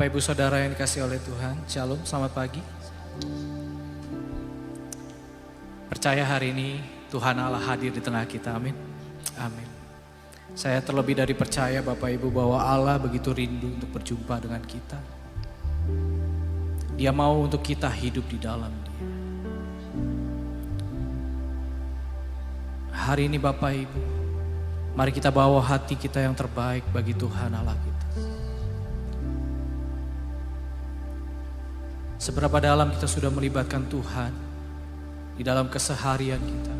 Bapak Ibu Saudara yang dikasihi oleh Tuhan, Shalom, selamat pagi. Percaya hari ini Tuhan Allah hadir di tengah kita, amin. Amin. Saya terlebih dari percaya Bapak Ibu bahwa Allah begitu rindu untuk berjumpa dengan kita. Dia mau untuk kita hidup di dalam Dia. Hari ini Bapak Ibu, mari kita bawa hati kita yang terbaik bagi Tuhan Allah kita. Seberapa dalam kita sudah melibatkan Tuhan di dalam keseharian kita,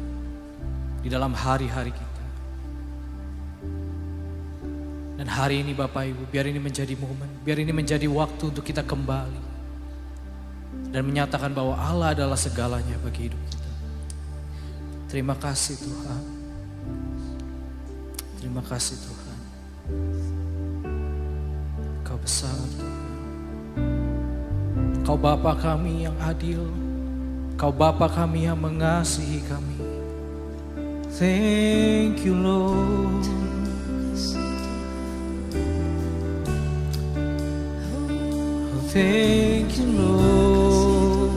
di dalam hari-hari kita. Dan hari ini Bapak Ibu, biar ini menjadi momen, biar ini menjadi waktu untuk kita kembali dan menyatakan bahwa Allah adalah segalanya bagi hidup kita. Terima kasih Tuhan. Terima kasih Tuhan. Kau besar Tuhan. Kau Bapa kami yang adil, Kau Bapa kami yang mengasihi kami. Thank you Lord. Oh, thank you Lord.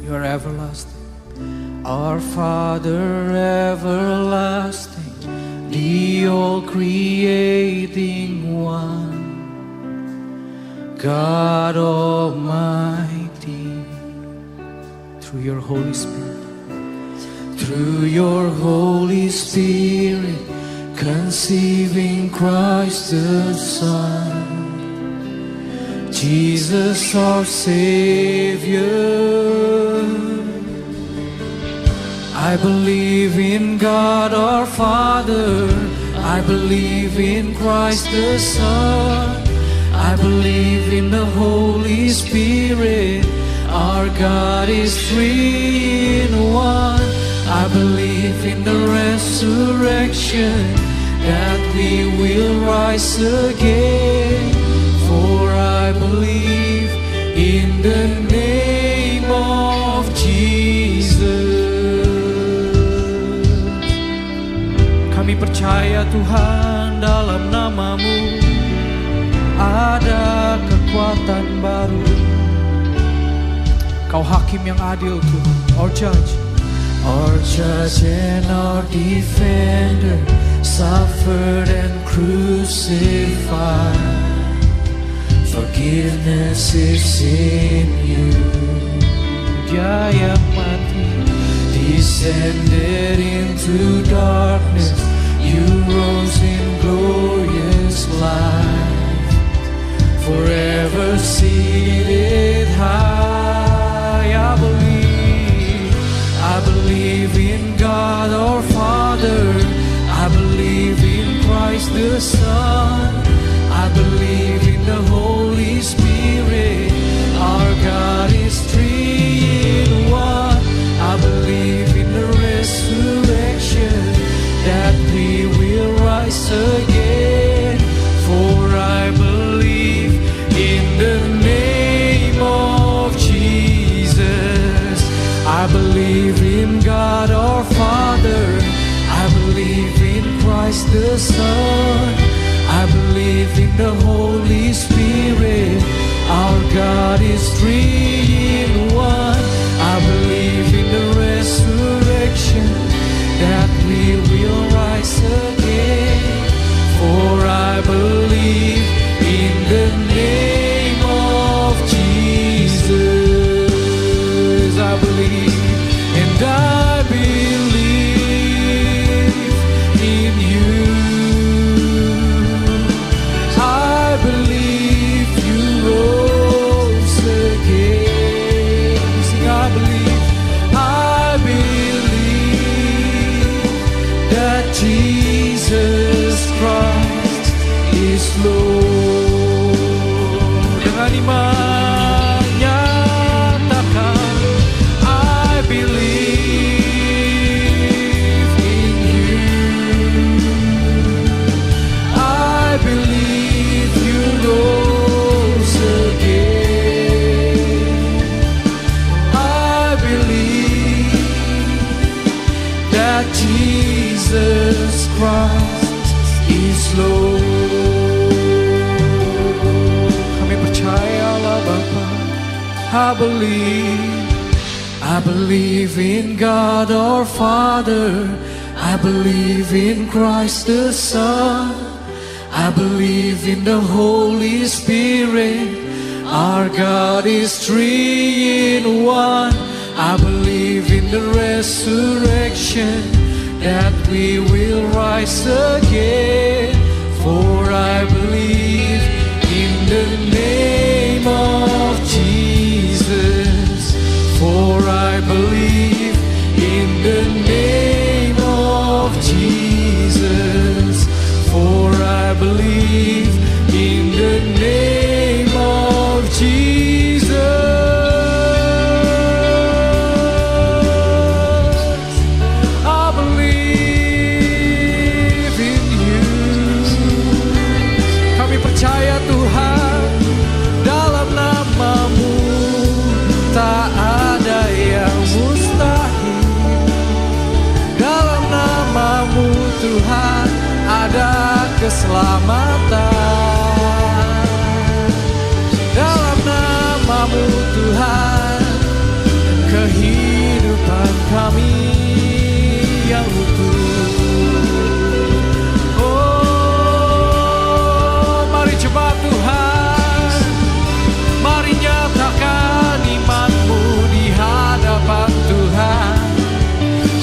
You are everlasting, our Father everlasting, the all-creating One, God Almighty. Through your Holy Spirit, through your Holy Spirit, conceiving Christ the Son, Jesus our Savior. I believe in God our Father, I believe in Christ the Son, I believe in the Holy Spirit, our God is three in one. I believe in the resurrection, that we will rise again, for I believe in the name of Jesus. Kami percaya Tuhan, dalam nama-Mu ada kekuatan baru. Kau hakim yang adil Tuhan, our judge and our defender, suffered and crucified. Forgiveness is in you. Dia yang mati descended into darkness, you rose in glorious life, forever seated high. I believe in God our Father, I believe in Christ the Son, I believe in the Holy Spirit, our God is three in one. I believe in the resurrection, that we will rise again, for I believe in the name of Jesus. I believe in God our Father, I believe in Christ the Son, I believe in the Holy Spirit, our God is three in one. I believe in the resurrection, that we will rise again, for I believe in the name of Jesus. I believe, and I believe in you. I believe you rose again. Sing, I believe that Jesus Christ is Lord. Dengan iman nyatakan, I believe in you. I believe you rose again. I believe that Jesus Christ is I believe in God our Father. I believe in Christ the Son. I believe in the Holy Spirit. Our God is three in one. I believe in the resurrection, that we will rise again. For I believe in the name of Jesus. For I believe in the name of Jesus. For I believe in the name of Jesus. I believe in you. Kami percaya Tuhan, dalam nama-Mu tak ada yang mustahil. Dalam nama-Mu Tuhan ada keselamatan. Dalam nama-Mu Tuhan kehidupan kami yang utuh. Oh, mari jemaat Tuhan, mari nyatakan iman-Mu di hadapan Tuhan.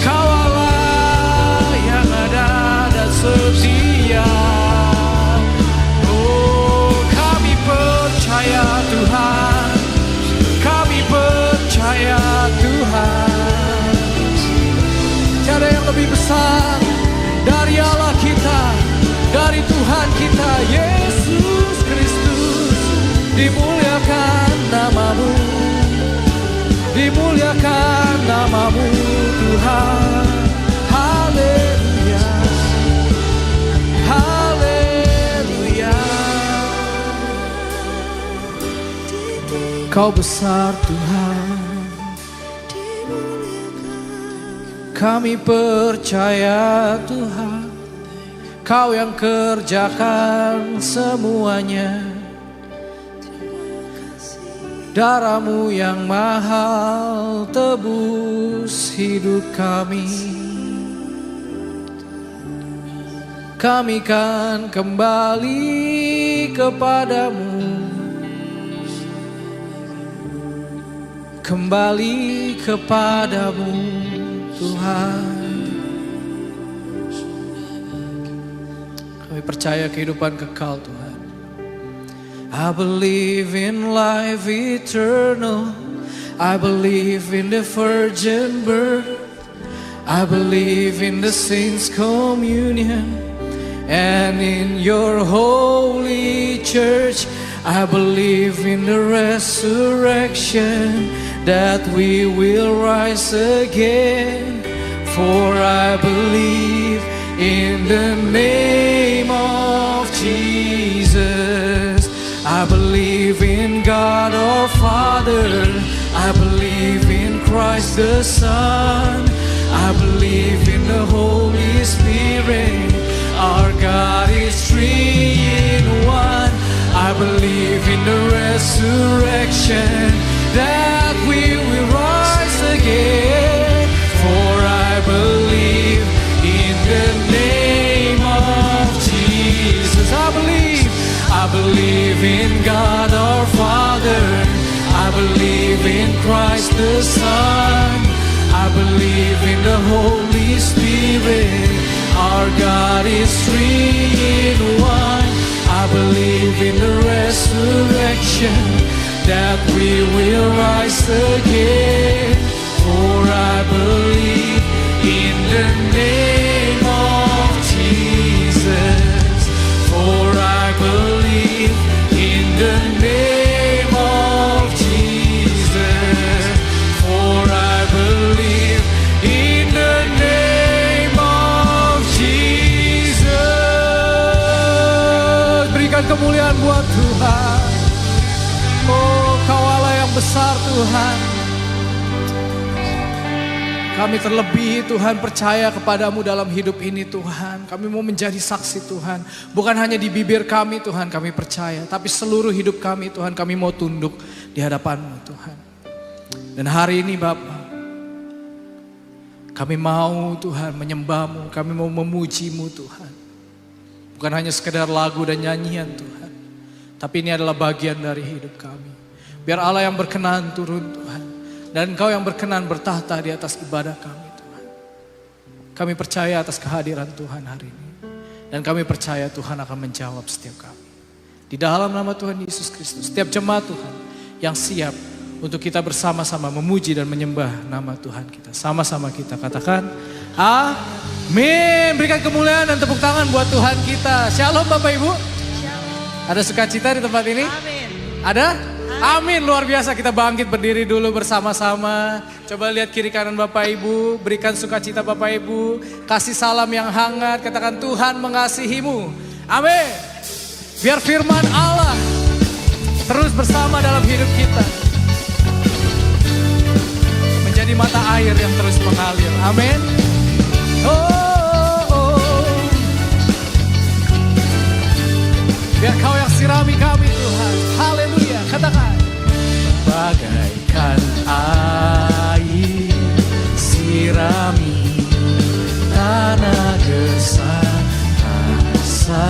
Kau Allah yang ada dan setia. Oh, kami percaya Tuhan, kami percaya Tuhan. Tiada yang lebih besar dari Allah kita, dari Tuhan kita Yesus Kristus. Dimuliakan nama-Mu, dimuliakan nama-Mu Tuhan. Haleluya, haleluya. Kau besar Tuhan, kami percaya Tuhan. Kau yang kerjakan semuanya. Darah-Mu yang mahal tebus hidup kami. Kami kan kembali kepada-Mu, kembali kepada-Mu Tuhan. Kami percaya kehidupan kekal Tuhan. I believe in life eternal. I believe in the virgin birth. I believe in the saints' communion and in your holy church. I believe in the resurrection, that we will rise again. For I believe in the name of Jesus. I believe in God our Father. I believe in Christ the Son. I believe in the Holy Spirit. Our God is three in one. I believe in the resurrection, that we will rise again. For I believe in the name of Jesus. I believe in God our Father. I believe in Christ the Son. I believe in the Holy Spirit. Our God is three in one. I believe in the resurrection, that we will rise again. For I believe in the name of Jesus. For I believe in the name of Jesus. For I believe in the name of Jesus. Berikan kemuliaan buat Tuhan. Oh, Kau Allah yang besar Tuhan. Kami terlebih Tuhan percaya kepada-Mu dalam hidup ini Tuhan. Kami mau menjadi saksi Tuhan. Bukan hanya di bibir kami Tuhan kami percaya. Tapi seluruh hidup kami Tuhan kami mau tunduk di hadapan-Mu Tuhan. Dan hari ini Bapa, kami mau Tuhan menyembah-Mu, kami mau memuji-Mu Tuhan. Bukan hanya sekedar lagu dan nyanyian Tuhan, tapi ini adalah bagian dari hidup kami. Biar Allah yang berkenan turun Tuhan, dan Engkau yang berkenan bertahta di atas ibadah kami Tuhan. Kami percaya atas kehadiran Tuhan hari ini. Dan kami percaya Tuhan akan menjawab setiap kami. Di dalam nama Tuhan Yesus Kristus, setiap jemaat Tuhan yang siap untuk kita bersama-sama memuji dan menyembah nama Tuhan kita. Sama-sama kita katakan, amin. Berikan kemuliaan dan tepuk tangan buat Tuhan kita. Shalom Bapak Ibu. Shalom. Ada sukacita di tempat ini? Amin. Ada? Amin, luar biasa. Kita bangkit berdiri dulu bersama-sama. Coba lihat kiri kanan Bapak Ibu. Berikan sukacita Bapak Ibu. Kasih salam yang hangat. Katakan Tuhan mengasihimu. Amin. Biar firman Allah terus bersama dalam hidup kita. Menjadi mata air yang terus mengalir. Amin. Biar Kau yang sirami kami Tuhan. Haleluya. Katakan. Bagaikan air sirami tanah gersang, rasa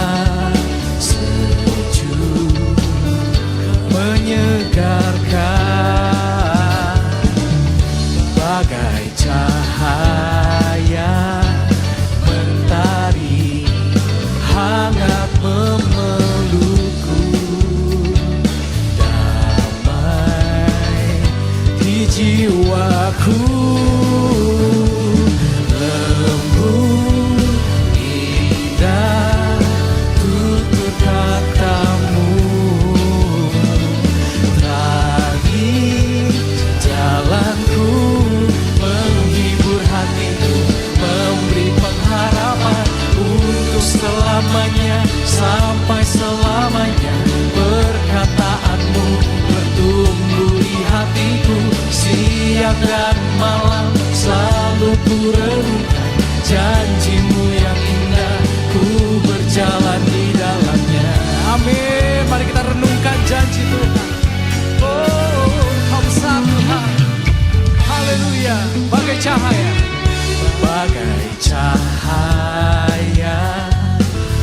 sejuk menyegarkan. Bagai cahaya mentari hangat memelukku, damai di jiwaku, lembut indah tutur katamu, terangi jalanku, menghibur hatiku, memberi pengharapan untuk selamanya, sampai selamanya. Perkataanmu bertumbuh di hatiku, siang dan malam selalu ku renungkan. Janjimu yang indah, ku berjalan di dalamnya. Amin. Mari kita renungkan janji Tuhan. Oh, Kau besar Tuhan. Haleluya. Bagai cahaya, bagai cahaya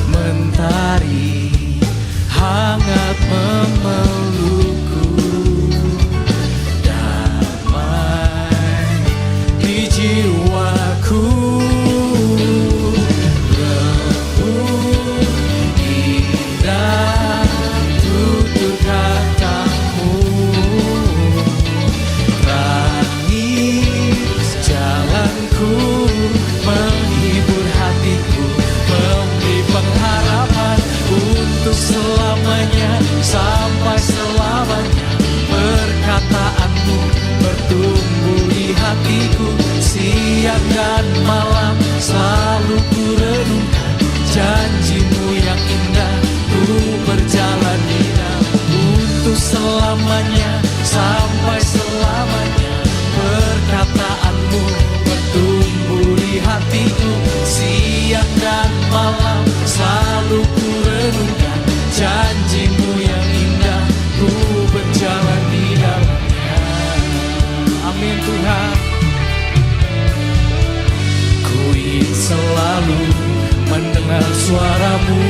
mentari hangat memelukku, damai di jiwaku, lembut indah tutur katamu, terangi jalanku, menghibur hatiku, memberi pengharapan untuk selamanya, sampai selamanya. Perkataanmu bertumbuh di hatiku, siang dan malam selalu ku renungkan. Janjimu yang indah, ku berjalan di dalam. Untuk selamanya, sampai selamanya. Perkataanmu bertumbuh di hatiku, siang dan malam selalu ku renungkan. Janjimu yang indah, ku berjalan di dalamnya. Amin Tuhan. Ku ingin selalu mendengar suaramu,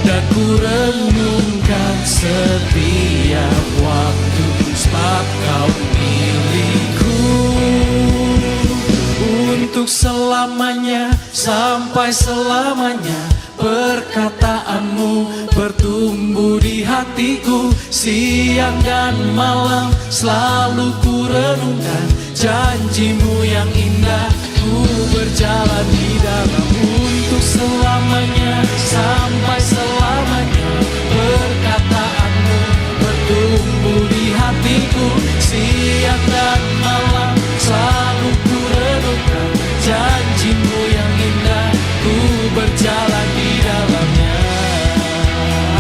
dan ku renungkan setiap waktu, sebab Kau milikku untuk selamanya, sampai selamanya. Perkataanmu bertumbuh di hatiku, siang dan malam selalu ku renungkan. Janjimu yang indah, ku berjalan di dalam. Untuk selamanya, sampai selamanya. Perkataanmu bertumbuh di hatiku, siang dan malam selalu ku renungkan. Janjimu yang indah, ku berjalan di dalamnya.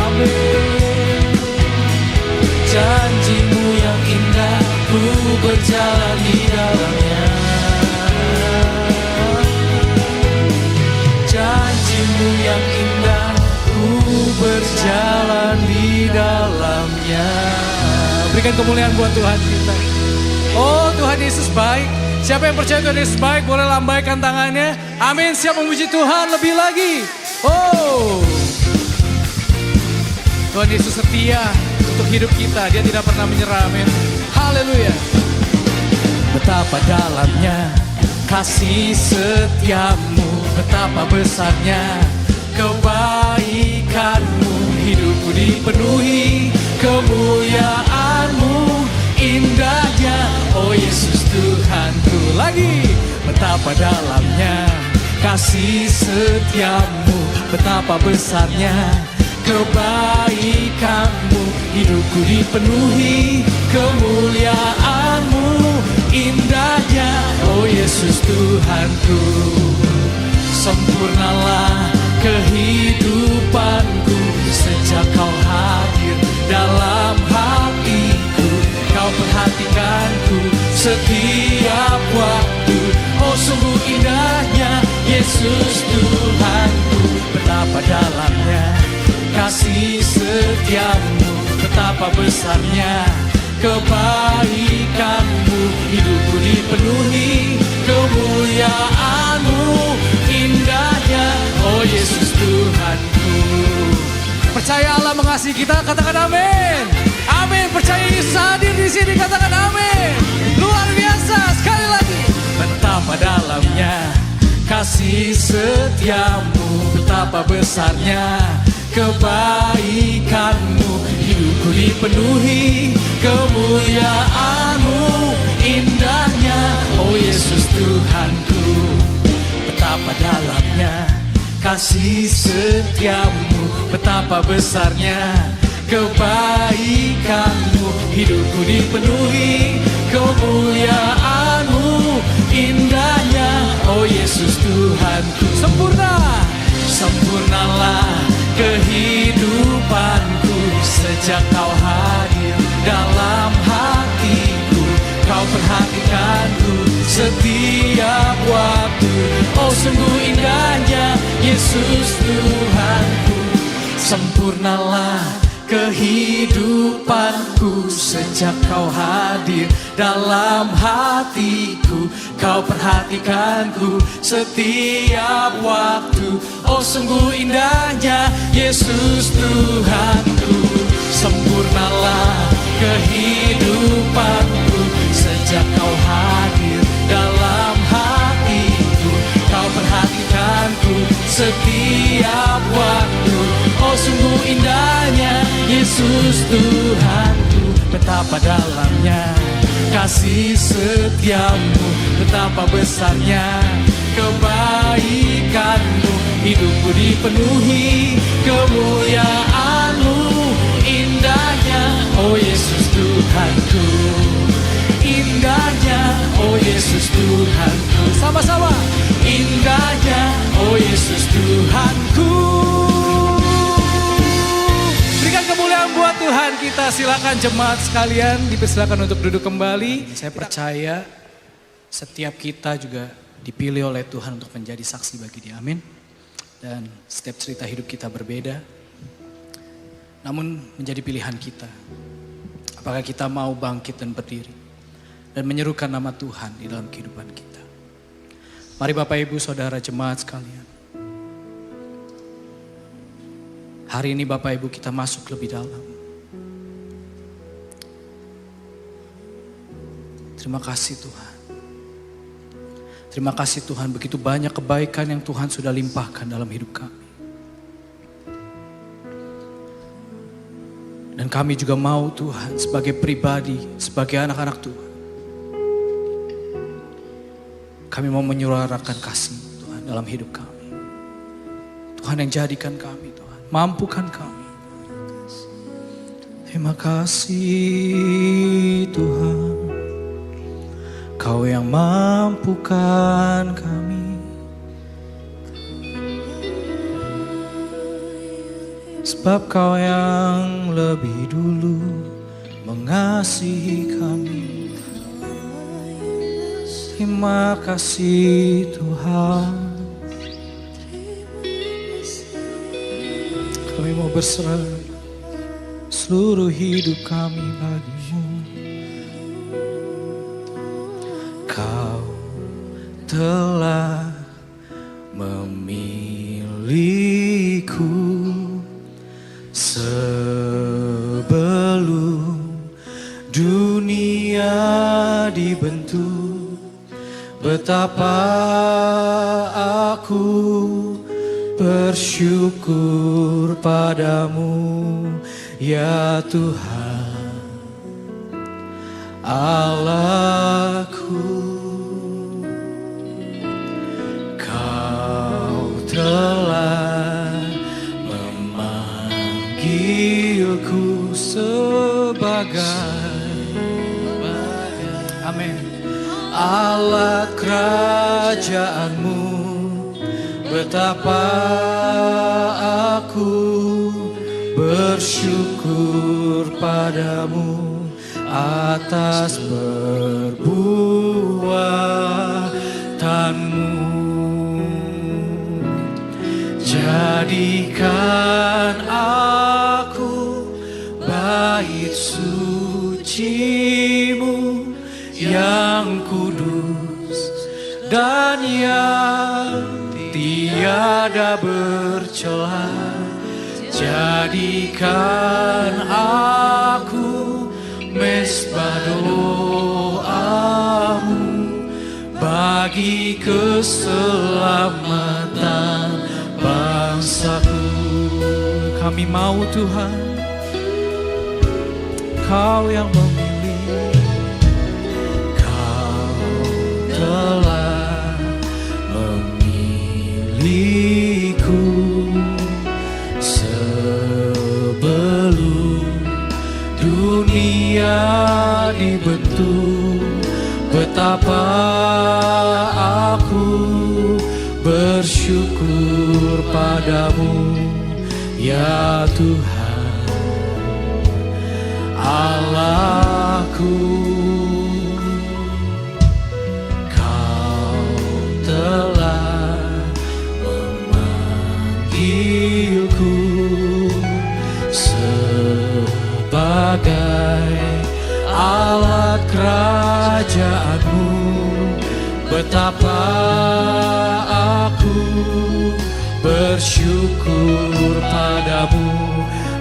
Amin. Janjimu yang indah, ku berjalan di dalamnya. Janjimu yang indah, ku berjalan di dalamnya. Berikan kemuliaan buat Tuhan kita. Oh, Tuhan Yesus baik. Siapa yang percaya Tuhan Yesus baik boleh lambaikan tangannya. Amin. Siap memuji Tuhan lebih lagi. Oh, Tuhan Yesus setia untuk hidup kita. Dia tidak pernah menyerah. Amin. Haleluya. Betapa dalamnya kasih setiamu, betapa besarnya kebaikanmu. Hidupku dipenuhi kemuliaanmu, indahnya oh Yesus Tuhanku. Lagi, betapa dalamnya kasih setiamu, betapa besarnya kebaikanmu. Hidupku dipenuhi kemuliaanmu, indahnya oh Yesus Tuhanku. Sempurnalah kehidupanku sejak kau hadir dalam hatiku. Kau perhatikanku setiap waktu. Oh sungguh indahnya Yesus Tuhanku. Betapa dalamnya kasih setiamu, betapa besarnya kebaikanmu. Hidupku dipenuhi kemuliaanmu, indahnya oh Yesus Tuhanku. Percaya Allah mengasihi kita, katakan amin. Amin. Percaya Yesus hadir di sini, katakan amin. Luar biasa. Sekali lagi. Betapa dalamnya kasih setiamu, betapa besarnya kebaikanmu. Hidupku dipenuhi kemuliaanmu, indahnya oh Yesus Tuhanku. Betapa dalamnya kasih setiamu, betapa besarnya kebaikanmu. Hidupku dipenuhi kemuliaanmu, indahnya oh Yesus Tuhanku. Sempurna, sempurnalah kehidupanku sejak kau hadir dalam hatiku. Kau perhatikanku setiap waktu. Oh sungguh indahnya Yesus Tuhanku. Sempurnalah kehidupanku sejak kau hadir dalam hatiku. Kau perhatikanku setiap waktu. Oh sungguh indahnya Yesus Tuhanku. Sempurnalah kehidupanku sejak kau hadir dalam hatiku. Kau perhatikanku setiap waktu. Oh sungguh indahnya Yesus Tuhanku. Betapa dalamnya kasih setiamu, betapa besarnya kebaikanmu. Hidupku dipenuhi kemuliaanmu, indahnya oh Yesus Tuhanku. Indahnya oh Yesus Tuhanku. Sama-sama. Indahnya oh Yesus Tuhanku. Berikan kemuliaan buat Tuhan kita. Silakan jemaat sekalian dipersilakan untuk duduk kembali. Saya percaya setiap kita juga dipilih oleh Tuhan untuk menjadi saksi bagi Dia. Amin. Dan setiap cerita hidup kita berbeda. Namun menjadi pilihan kita. Apakah kita mau bangkit dan berdiri dan menyerukan nama Tuhan di dalam kehidupan kita. Mari Bapak Ibu Saudara jemaat sekalian. Hari ini Bapak Ibu kita masuk lebih dalam. Terima kasih Tuhan. Terima kasih Tuhan, begitu banyak kebaikan yang Tuhan sudah limpahkan dalam hidup kami. Dan kami juga mau Tuhan sebagai pribadi, sebagai anak-anak Tuhan. Kami mau menyuarakan kasih Tuhan dalam hidup kami. Tuhan yang jadikan kami Tuhan, mampukan kami. Terima kasih Tuhan. Kau yang mampukan kami. Sebab Kau yang lebih dulu mengasihi kami. Terima kasih Tuhan. Kami mau berserah seluruh hidup kami bagi-Mu. telah memilihku sebelum dunia dibentuk. Betapa aku bersyukur padamu ya Tuhan Allahku. Kau telah memanggilku sebagai amin alat kerajaanmu. Betapa aku bersyukur padamu atas perbuatanmu. Jadikan aku bait suci-Mu yang kudus dan yang tiada bercela. Jadikan aku mesbah doa-Mu bagi keselamatan bangsaku. Kami mau Tuhan, Kau yang memilih. Kau telah memilihku sebelum dunia dibentuk. Betapa aku bersyukur padamu ya Tuhan Allahku. Kau telah memanggilku sebagai alat kerajaanmu. Betapa aku bersyukur padamu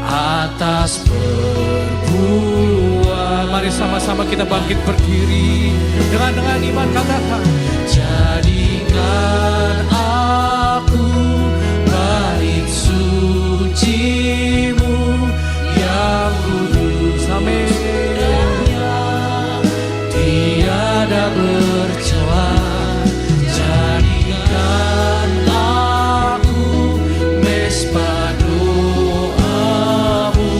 atas perbuatan. Mari sama-sama kita bangkit berdiri dengan iman, katakan jadikan aku bait suci-Mu yang kudus. Amin. Tiada bercela. Jadikan aku mesbah doa-Mu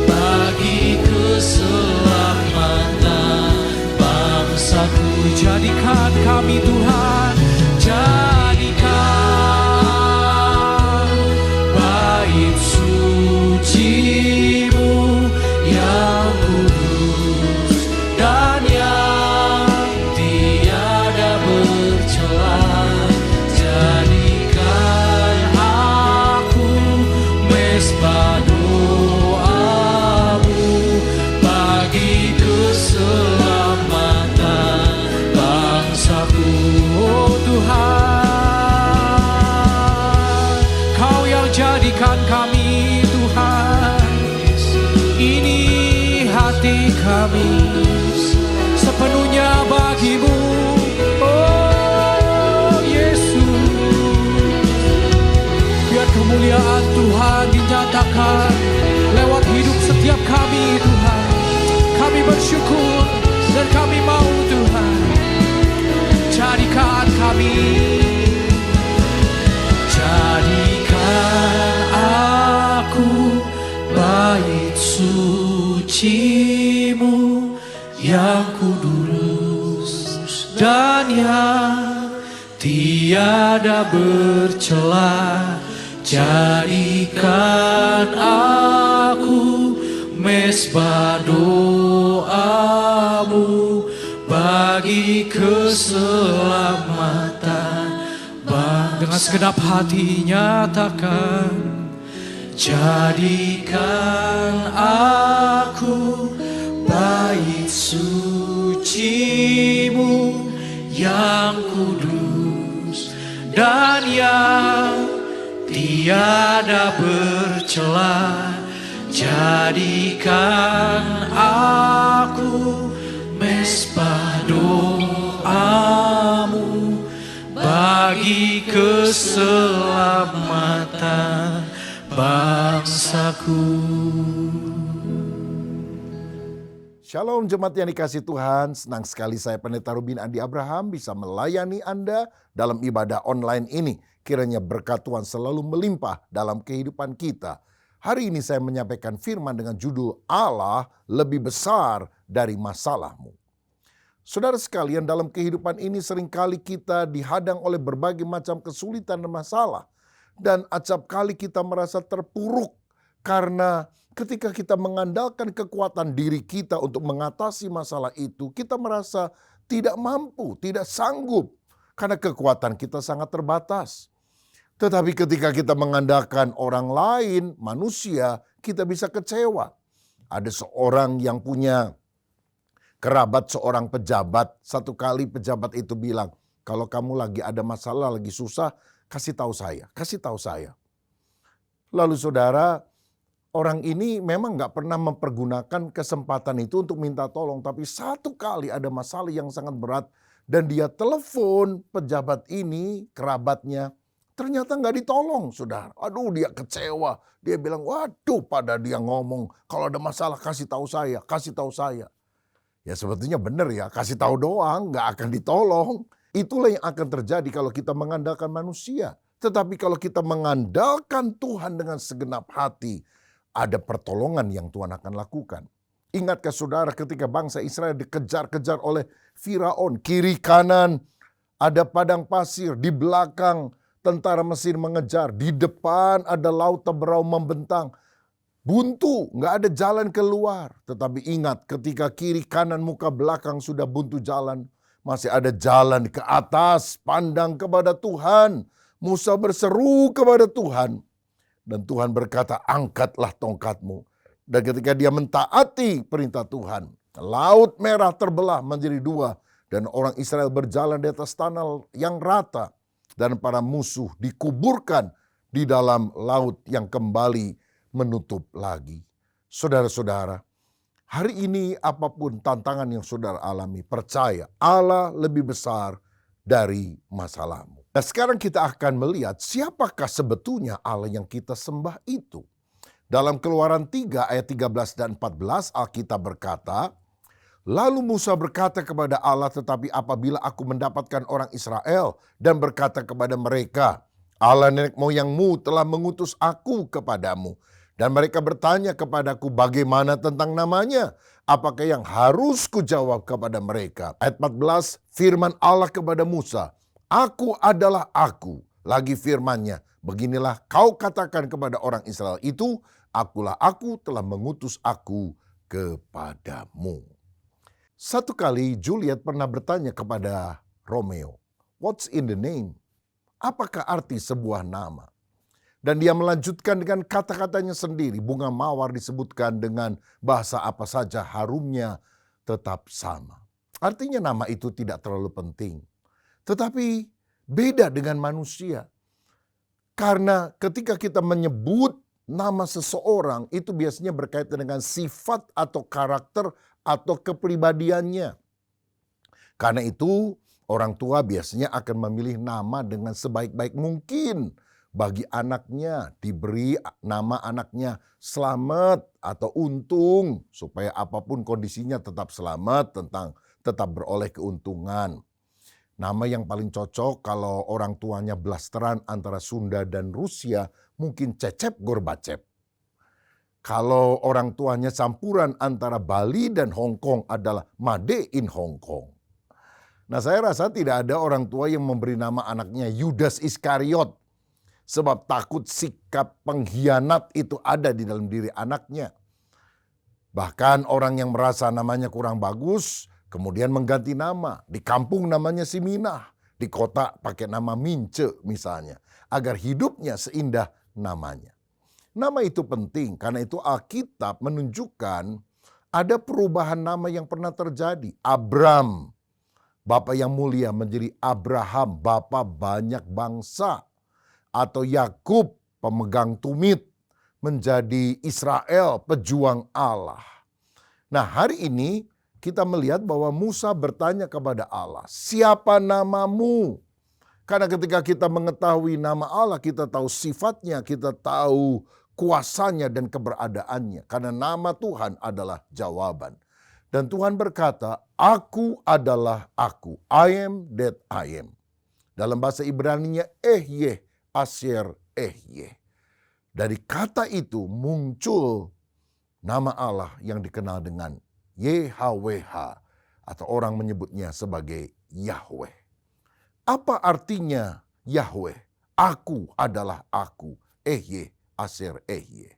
bagi keselamatan bangsaku. Jadikan kami Tuhan, jadikan bait suci-Mu yang kudus dan yang tiada bercela. Jadikan aku mesbah doa-Mu bagi keselamatan bangsaku. Oh Tuhan, Kau yang jadikan kami Tuhan. Ini hati kami sepenuhnya bagi-Mu. Oh Yesus, biar kemuliaan Tuhan dinyatakan lewat hidup setiap kami Tuhan. Kami bersyukur dan kami mau Tuhan, jadikan kami, jadikan aku bait suci-Mu yang kudus dan yang tiada bercela. Jadikan aku mesbah doa-Mu bagi keselamatan bangsa. Dengan segenap hati nyatakan, jadikan aku bait suci-Mu yang kudus dan yang tiada bercela. Jadikan aku mesbah doamu bagi keselamatan bangsaku. Shalom jemaat yang dikasih Tuhan, senang sekali saya Pendeta Rubin Andi Abraham bisa melayani Anda dalam ibadah online ini. Kiranya berkat Tuhan selalu melimpah dalam kehidupan kita. Hari ini saya menyampaikan firman dengan judul Allah lebih besar dari masalahmu. Saudara sekalian, dalam kehidupan ini seringkali kita dihadang oleh berbagai macam kesulitan dan masalah. Dan acap kali kita merasa terpuruk karena ketika kita mengandalkan kekuatan diri kita untuk mengatasi masalah itu, kita merasa tidak mampu, tidak sanggup karena kekuatan kita sangat terbatas. Tetapi ketika kita mengandalkan orang lain, manusia, kita bisa kecewa. Ada seorang yang punya kerabat seorang pejabat. Satu kali pejabat itu bilang, kalau kamu lagi ada masalah, lagi susah, kasih tahu saya, kasih tahu saya. Lalu saudara, orang ini memang gak pernah mempergunakan kesempatan itu untuk minta tolong. Tapi satu kali ada masalah yang sangat berat dan dia telepon pejabat ini, kerabatnya. Ternyata gak ditolong, saudara. Aduh, dia kecewa. Dia bilang, waduh, pada dia ngomong, kalau ada masalah kasih tahu saya, kasih tahu saya. Ya sebetulnya benar ya, kasih tahu doang, gak akan ditolong. Itulah yang akan terjadi kalau kita mengandalkan manusia. Tetapi kalau kita mengandalkan Tuhan dengan segenap hati, ada pertolongan yang Tuhan akan lakukan. Ingatkah saudara ketika bangsa Israel dikejar-kejar oleh Firaun, kiri kanan ada padang pasir, di belakang tentara Mesir mengejar, di depan ada laut Teberau membentang. Buntu, gak ada jalan keluar. Tetapi ingat, ketika kiri kanan muka belakang sudah buntu jalan, masih ada jalan ke atas, pandang kepada Tuhan. Musa berseru kepada Tuhan. Dan Tuhan berkata, angkatlah tongkatmu. Dan ketika dia mentaati perintah Tuhan, Laut Merah terbelah menjadi dua. Dan orang Israel berjalan di atas tanah yang rata. Dan para musuh dikuburkan di dalam laut yang kembali menutup lagi. Saudara-saudara, hari ini apapun tantangan yang saudara alami, percaya Allah lebih besar dari masalahmu. Nah sekarang kita akan melihat siapakah sebetulnya Allah yang kita sembah itu. Dalam Keluaran 3 ayat 13 dan 14 Alkitab berkata, lalu Musa berkata kepada Allah, tetapi apabila aku mendapatkan orang Israel dan berkata kepada mereka, Allah nenek moyangmu telah mengutus aku kepadamu. Dan mereka bertanya kepadaku, bagaimana tentang namanya? Apakah yang harus kujawab kepada mereka? Ayat 14, firman Allah kepada Musa, aku adalah aku. Lagi firmannya, beginilah kau katakan kepada orang Israel itu, akulah aku telah mengutus aku kepadamu. Satu kali Juliet pernah bertanya kepada Romeo, what's in the name? Apakah arti sebuah nama? Dan dia melanjutkan dengan kata-katanya sendiri. Bunga mawar disebutkan dengan bahasa apa saja, harumnya tetap sama. Artinya nama itu tidak terlalu penting. Tetapi beda dengan manusia. Karena ketika kita menyebut nama seseorang, itu biasanya berkaitan dengan sifat atau karakter atau kepribadiannya. Karena itu orang tua biasanya akan memilih nama dengan sebaik-baik mungkin. Bagi anaknya, diberi nama anaknya selamat atau untung. Supaya apapun kondisinya tetap selamat, tetap beroleh keuntungan. Nama yang paling cocok kalau orang tuanya blasteran antara Sunda dan Rusia, mungkin Cecep Gorbachev. Kalau orang tuanya campuran antara Bali dan Hong Kong adalah Made in Hong Kong. Nah saya rasa tidak ada orang tua yang memberi nama anaknya Yudas Iskariot. Sebab takut sikap pengkhianat itu ada di dalam diri anaknya. Bahkan orang yang merasa namanya kurang bagus, kemudian mengganti nama. Di kampung namanya Siminah, di kota pakai nama Mince misalnya. Agar hidupnya seindah namanya. Nama itu penting karena itu Alkitab menunjukkan ada perubahan nama yang pernah terjadi. Abram Bapa yang mulia menjadi Abraham, bapa banyak bangsa. Atau Yakub, pemegang tumit, menjadi Israel, pejuang Allah. Nah, hari ini kita melihat bahwa Musa bertanya kepada Allah, "Siapa namamu?" Karena ketika kita mengetahui nama Allah, kita tahu sifatnya, kita tahu kuasanya dan keberadaannya. Karena nama Tuhan adalah jawaban. Dan Tuhan berkata, "Aku adalah aku. I am that I am." Dalam bahasa Ibraninya, Ehyeh, Asher, Ehyeh. Dari kata itu muncul nama Allah yang dikenal dengan YHWH, atau orang menyebutnya sebagai Yahweh. Apa artinya Yahweh? Aku adalah aku. Ehyeh, Asher, Ehyeh.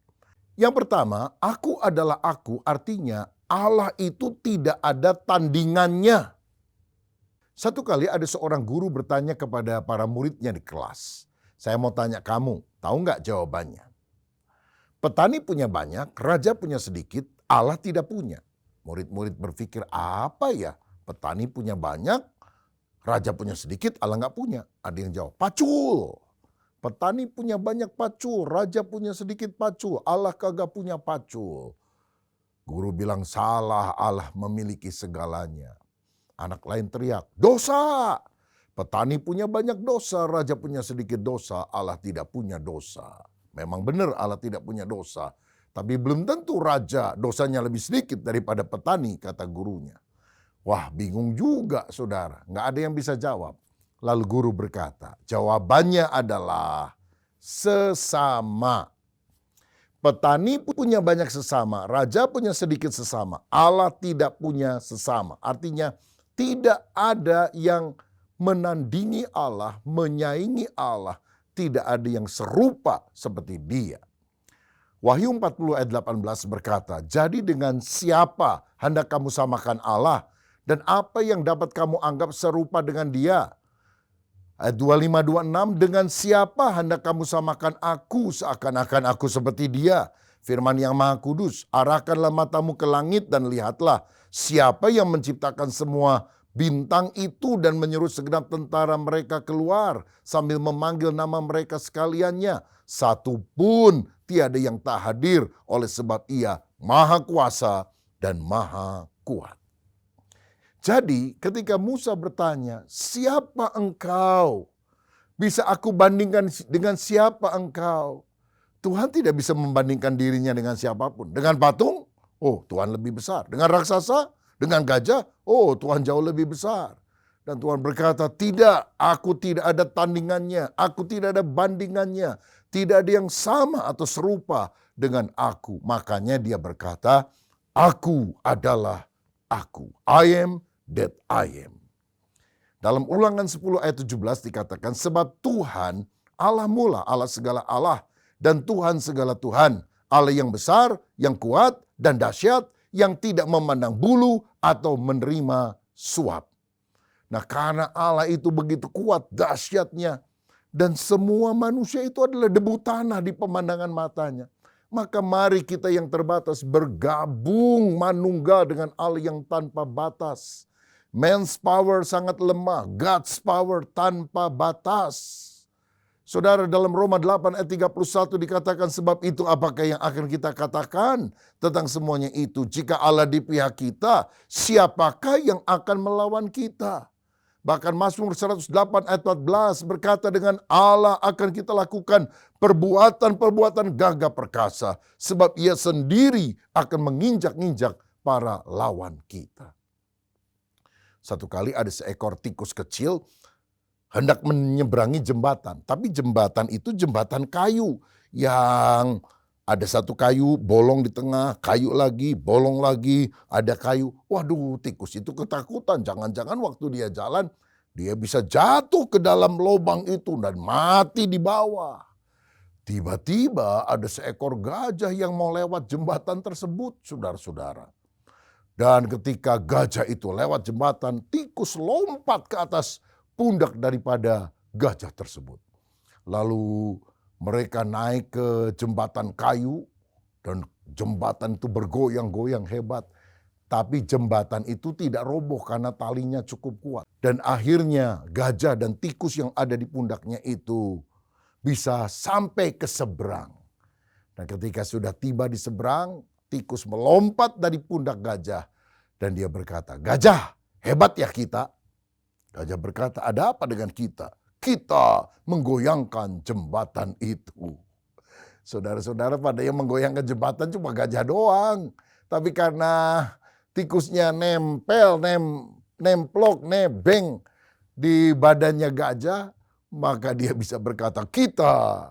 Yang pertama, aku adalah aku artinya Allah itu tidak ada tandingannya. Satu kali ada seorang guru bertanya kepada para muridnya di kelas. Saya mau tanya kamu, tahu nggak jawabannya? Petani punya banyak, raja punya sedikit, Allah tidak punya. Murid-murid berpikir, apa ya? Petani punya banyak, raja punya sedikit, Allah nggak punya. Ada yang jawab, pacul. Petani punya banyak pacul, raja punya sedikit pacul, Allah kagak punya pacul. Guru bilang salah, Allah memiliki segalanya. Anak lain teriak, dosa. Petani punya banyak dosa, raja punya sedikit dosa, Allah tidak punya dosa. Memang benar Allah tidak punya dosa. Tapi belum tentu raja dosanya lebih sedikit daripada petani, kata gurunya. Wah, bingung juga saudara, nggak ada yang bisa jawab. Lalu guru berkata, jawabannya adalah sesama. Petani punya banyak sesama, raja punya sedikit sesama, Allah tidak punya sesama. Artinya tidak ada yang menandingi Allah, menyaingi Allah. Tidak ada yang serupa seperti Dia. Wahyu 40 ayat 18 berkata, jadi dengan siapa hendak kamu samakan Allah? Dan apa yang dapat kamu anggap serupa dengan Dia? Ayat 25-26, dengan siapa hendak kamu samakan aku seakan-akan aku seperti Dia? Firman yang Maha Kudus, arahkanlah matamu ke langit dan lihatlah siapa yang menciptakan semua bintang itu dan menyuruh segenap tentara mereka keluar sambil memanggil nama mereka sekaliannya. Satu pun tiada yang tak hadir oleh sebab Ia Maha Kuasa dan Maha Kuat. Jadi ketika Musa bertanya, siapa engkau? Bisa aku bandingkan dengan siapa engkau? Tuhan tidak bisa membandingkan dirinya dengan siapapun. Dengan patung, oh Tuhan lebih besar. Dengan raksasa, dengan gajah, oh Tuhan jauh lebih besar. Dan Tuhan berkata, tidak, aku tidak ada tandingannya. Aku tidak ada bandingannya. Tidak ada yang sama atau serupa dengan aku. Makanya dia berkata, aku adalah aku. I am that I am. Dalam Ulangan 10 ayat 17 dikatakan, sebab Tuhan Allah mula, Allah segala Allah, dan Tuhan segala Tuhan, Allah yang besar, yang kuat, dan dahsyat, yang tidak memandang bulu atau menerima suap. Nah, karena Allah itu begitu kuat, dahsyatnya, dan semua manusia itu adalah debu tanah di pemandangan matanya. Maka mari kita yang terbatas bergabung manunggal dengan Allah yang tanpa batas. Man's power sangat lemah, God's power tanpa batas. Saudara, dalam Roma 8 ayat 31 dikatakan, sebab itu apakah yang akan kita katakan tentang semuanya itu? Jika Allah di pihak kita, siapakah yang akan melawan kita? Bahkan Mazmur 108 ayat 14 berkata, dengan Allah akan kita lakukan perbuatan-perbuatan gagah perkasa. Sebab Ia sendiri akan menginjak-injak para lawan kita. Satu kali ada seekor tikus kecil hendak menyeberangi jembatan. Tapi jembatan itu jembatan kayu yang ada satu kayu bolong di tengah, kayu lagi, bolong lagi, ada kayu. Waduh, tikus itu ketakutan. Jangan-jangan waktu dia jalan, dia bisa jatuh ke dalam lubang itu dan mati di bawah. Tiba-tiba ada seekor gajah yang mau lewat jembatan tersebut, saudara-saudara. Dan ketika gajah itu lewat jembatan, tikus lompat ke atas pundak daripada gajah tersebut. Lalu mereka naik ke jembatan kayu dan jembatan itu bergoyang-goyang hebat. Tapi jembatan itu tidak roboh karena talinya cukup kuat. Dan akhirnya gajah dan tikus yang ada di pundaknya itu bisa sampai ke seberang. Dan ketika sudah tiba di seberang, tikus melompat dari pundak gajah. Dan dia berkata, "Gajah, hebat ya kita." Gajah berkata, "Ada apa dengan kita? Kita menggoyangkan jembatan itu." Saudara-saudara, pada yang menggoyangkan jembatan cuma gajah doang. Tapi karena tikusnya nemplok, nebeng di badannya gajah, maka dia bisa berkata, "Kita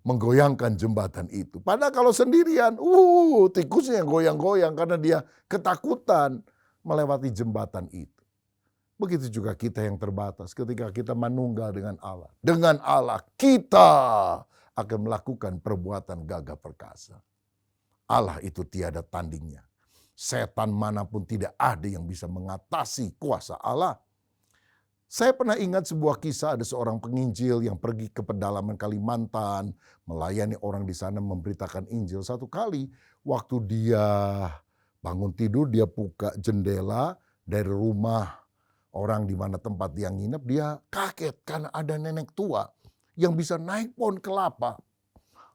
menggoyangkan jembatan itu." Padahal kalau sendirian, tikusnya yang goyang-goyang karena dia ketakutan melewati jembatan itu. Begitu juga kita yang terbatas ketika kita manunggal dengan Allah. Dengan Allah kita akan melakukan perbuatan gagah perkasa. Allah itu tiada tandingnya. Setan manapun tidak ada yang bisa mengatasi kuasa Allah. Saya pernah ingat sebuah kisah, ada seorang penginjil yang pergi ke pedalaman Kalimantan, melayani orang di sana memberitakan Injil. Satu kali waktu dia bangun tidur, dia buka jendela dari rumah orang di mana tempat dia nginep, dia kaget karena ada nenek tua yang bisa naik pohon kelapa.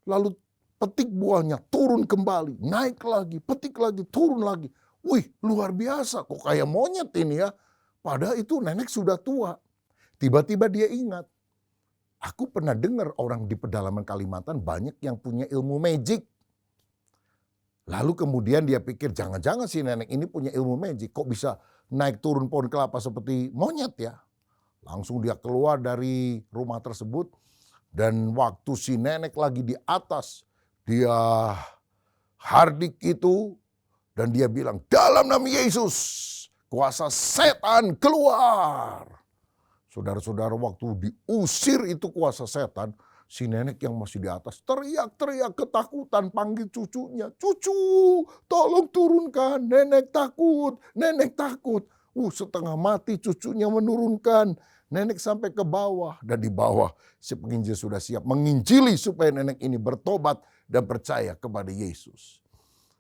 Lalu petik buahnya, turun kembali, naik lagi, petik lagi, turun lagi. Wih, luar biasa, kok kayak monyet ini ya. Padahal itu nenek sudah tua. Tiba-tiba dia ingat, aku pernah dengar orang di pedalaman Kalimantan banyak yang punya ilmu magic. Lalu kemudian dia pikir, jangan-jangan si nenek ini punya ilmu magic, kok bisa naik turun pohon kelapa seperti monyet ya. Langsung dia keluar dari rumah tersebut, dan waktu si nenek lagi di atas, dia hardik itu, dan dia bilang, "Dalam nama Yesus, kuasa setan keluar." Saudara-saudara, waktu diusir itu kuasa setan, si nenek yang masih di atas teriak-teriak ketakutan, panggil cucunya, "Cucu, tolong turunkan, nenek takut, nenek takut." Setengah mati cucunya menurunkan. Nenek sampai ke bawah, dan di bawah si penginjil sudah siap menginjili supaya nenek ini bertobat dan percaya kepada Yesus.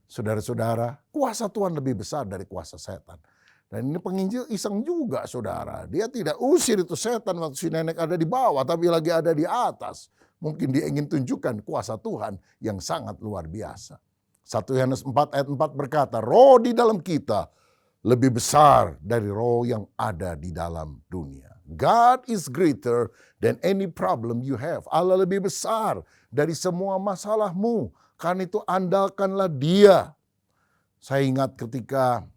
Saudara-saudara, kuasa Tuhan lebih besar dari kuasa setan. Dan ini penginjil iseng juga, saudara. Dia tidak usir itu setan waktu si nenek ada di bawah, tapi lagi ada di atas. Mungkin dia ingin tunjukkan kuasa Tuhan yang sangat luar biasa. 1 Yohanes 4 ayat 4 berkata, "Roh di dalam kita lebih besar dari roh yang ada di dalam dunia." God is greater than any problem you have. Allah lebih besar dari semua masalahmu. Karena itu andalkanlah Dia. Saya ingat ketika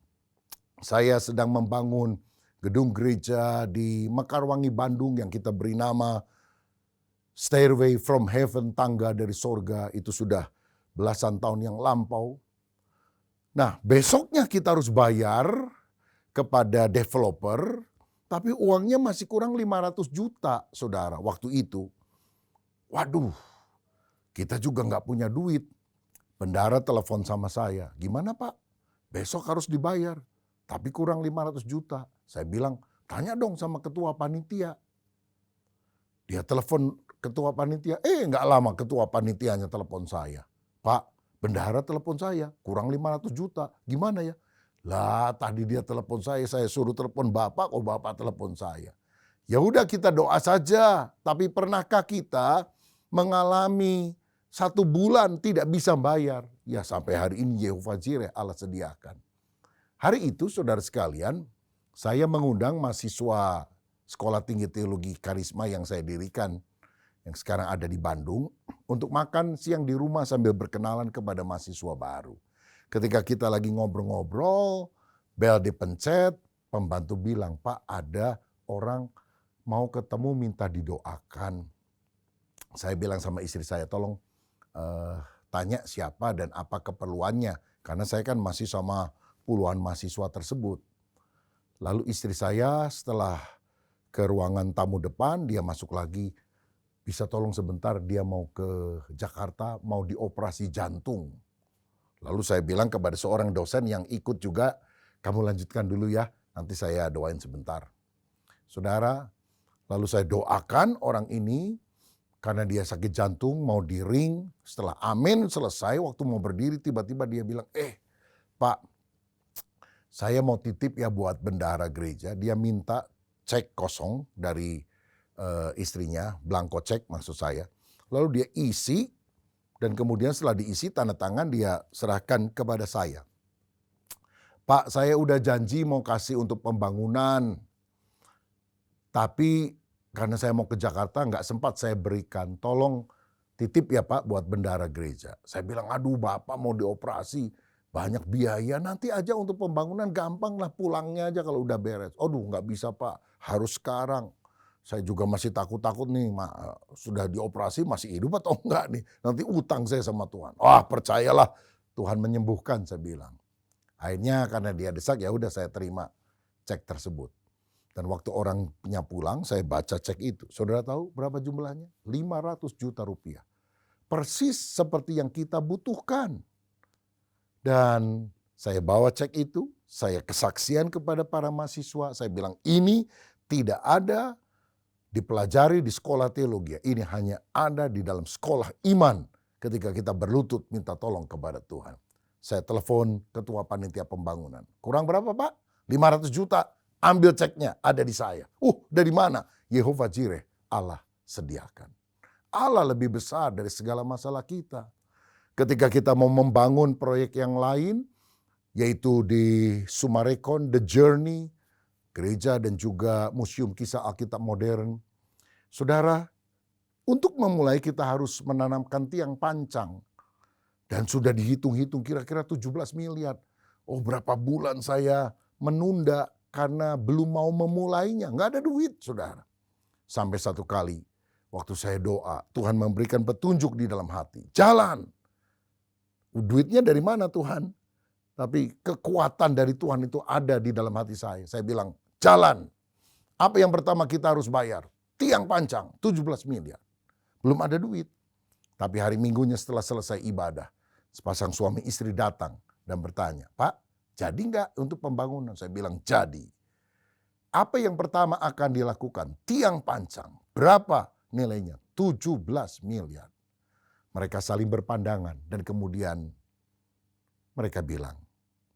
saya sedang membangun gedung gereja di Mekarwangi, Bandung yang kita beri nama Stairway from Heaven, tangga dari sorga. Itu sudah belasan tahun yang lampau. Nah, besoknya kita harus bayar kepada developer, tapi uangnya masih kurang 500 juta, saudara, waktu itu. Waduh, kita juga nggak punya duit. Bendara telepon sama saya, "Gimana Pak? Besok harus dibayar, tapi kurang 500 juta. Saya bilang, "Tanya dong sama ketua panitia." Dia telepon ketua panitia, nggak lama ketua panitianya telepon saya. "Pak, bendahara telepon saya, kurang 500 juta, gimana ya?" Lah, tadi dia telepon saya suruh telepon Bapak, kok Bapak telepon saya. Ya udah, kita doa saja. Tapi pernahkah kita mengalami 1 bulan tidak bisa bayar? Ya, sampai hari ini Yehova Jireh Allah sediakan. Hari itu saudara sekalian, saya mengundang mahasiswa Sekolah Tinggi Teologi Karisma yang saya dirikan, yang sekarang ada di Bandung, untuk makan siang di rumah sambil berkenalan kepada mahasiswa baru. Ketika kita lagi ngobrol-ngobrol, bel dipencet, pembantu bilang, "Pak, ada orang mau ketemu minta didoakan." Saya bilang sama istri saya, "Tolong tanya siapa dan apa keperluannya." Karena saya kan masih sama puluhan mahasiswa tersebut. Lalu istri saya setelah ke ruangan tamu depan, dia masuk lagi, "Bisa tolong sebentar, dia mau ke Jakarta, mau dioperasi jantung." Lalu saya bilang kepada seorang dosen yang ikut juga, "Kamu lanjutkan dulu ya, nanti saya doain sebentar." Saudara, lalu saya doakan orang ini karena dia sakit jantung, mau di ring. Setelah amin selesai, waktu mau berdiri tiba-tiba dia bilang, "Pak, saya mau titip ya buat bendahara gereja. Dia minta cek kosong dari istrinya, blanko cek maksud saya. Lalu dia isi dan kemudian setelah diisi tanda tangan dia serahkan kepada saya. Pak, saya udah janji mau kasih untuk pembangunan. Tapi karena saya mau ke Jakarta nggak sempat saya berikan. Tolong titip ya Pak buat bendahara gereja. Saya bilang, aduh Bapak mau dioperasi. Banyak biaya, nanti aja untuk pembangunan gampang lah, pulangnya aja kalau udah beres. Aduh nggak bisa Pak, harus sekarang. Saya juga masih takut-takut nih, sudah dioperasi masih hidup atau enggak nih. Nanti utang saya sama Tuhan. Wah percayalah Tuhan menyembuhkan, saya bilang. Akhirnya karena dia desak ya udah saya terima cek tersebut. Dan waktu orangnya pulang saya baca cek itu. Saudara tahu berapa jumlahnya? 500 juta rupiah. Persis seperti yang kita butuhkan. Dan saya bawa cek itu, saya kesaksian kepada para mahasiswa. Saya bilang ini tidak ada dipelajari di sekolah teologi. Ini hanya ada di dalam sekolah iman ketika kita berlutut minta tolong kepada Tuhan. Saya telepon ketua panitia pembangunan. Kurang berapa Pak? 500 juta. Ambil ceknya, ada di saya. Dari mana? Yehova Jireh, Allah sediakan. Allah lebih besar dari segala masalah kita. Ketika kita mau membangun proyek yang lain, yaitu di Sumarekon, The Journey, gereja dan juga Museum Kisah Alkitab Modern. Saudara, untuk memulai kita harus menanamkan tiang pancang. Dan sudah dihitung-hitung kira-kira 17 miliar. Berapa bulan saya menunda karena belum mau memulainya. Nggak ada duit, saudara. Sampai satu kali, waktu saya doa, Tuhan memberikan petunjuk di dalam hati. Jalan. Duitnya dari mana Tuhan? Tapi kekuatan dari Tuhan itu ada di dalam hati saya. Saya bilang, jalan. Apa yang pertama kita harus bayar? Tiang pancang, 17 miliar. Belum ada duit. Tapi hari Minggunya setelah selesai ibadah, sepasang suami istri datang dan bertanya, Pak, jadi nggak untuk pembangunan? Saya bilang, jadi. Apa yang pertama akan dilakukan? Tiang pancang. Berapa nilainya? 17 miliar. Mereka saling berpandangan dan kemudian mereka bilang,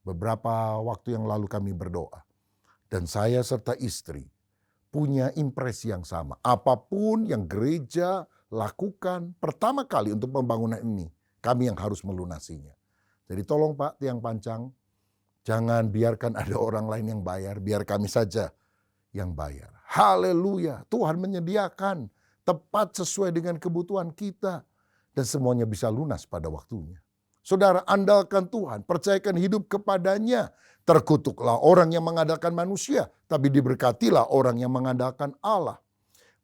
beberapa waktu yang lalu kami berdoa. Dan saya serta istri punya impresi yang sama. Apapun yang gereja lakukan pertama kali untuk pembangunan ini, kami yang harus melunasinya. Jadi tolong Pak tiang pancang, jangan biarkan ada orang lain yang bayar, biar kami saja yang bayar. Haleluya, Tuhan menyediakan tepat sesuai dengan kebutuhan kita. Dan semuanya bisa lunas pada waktunya. Saudara, andalkan Tuhan, percayakan hidup kepadanya. Terkutuklah orang yang mengandalkan manusia, tapi diberkatilah orang yang mengandalkan Allah.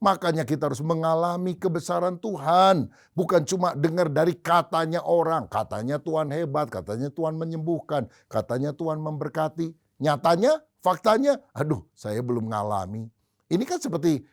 Makanya kita harus mengalami kebesaran Tuhan. Bukan cuma dengar dari katanya orang. Katanya Tuhan hebat, katanya Tuhan menyembuhkan, katanya Tuhan memberkati. Nyatanya, faktanya, saya belum ngalami. Ini kan seperti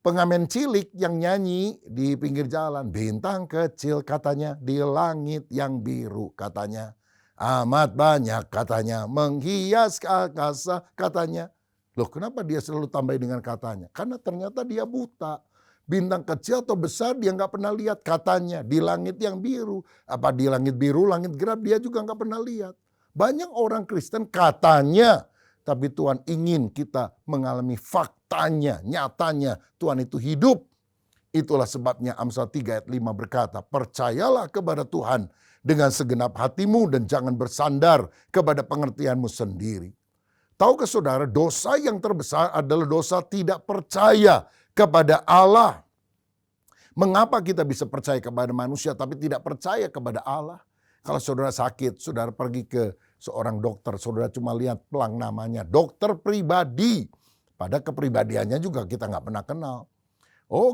pengamen cilik yang nyanyi di pinggir jalan. Bintang kecil katanya di langit yang biru katanya. Amat banyak katanya menghias angkasa katanya. Loh kenapa dia selalu tambah dengan katanya? Karena ternyata dia buta. Bintang kecil atau besar dia nggak pernah lihat katanya. Di langit yang biru. Apa di langit biru, langit gelap dia juga nggak pernah lihat. Banyak orang Kristen katanya. Tapi Tuhan ingin kita mengalami faktanya, nyatanya Tuhan itu hidup. Itulah sebabnya Amsal 3 ayat 5 berkata, percayalah kepada Tuhan dengan segenap hatimu dan jangan bersandar kepada pengertianmu sendiri. Tahukah saudara, dosa yang terbesar adalah dosa tidak percaya kepada Allah. Mengapa kita bisa percaya kepada manusia tapi tidak percaya kepada Allah? Kalau saudara sakit, saudara pergi ke seorang dokter, saudara cuma lihat pelang namanya, dokter pribadi. Pada kepribadiannya juga kita nggak pernah kenal.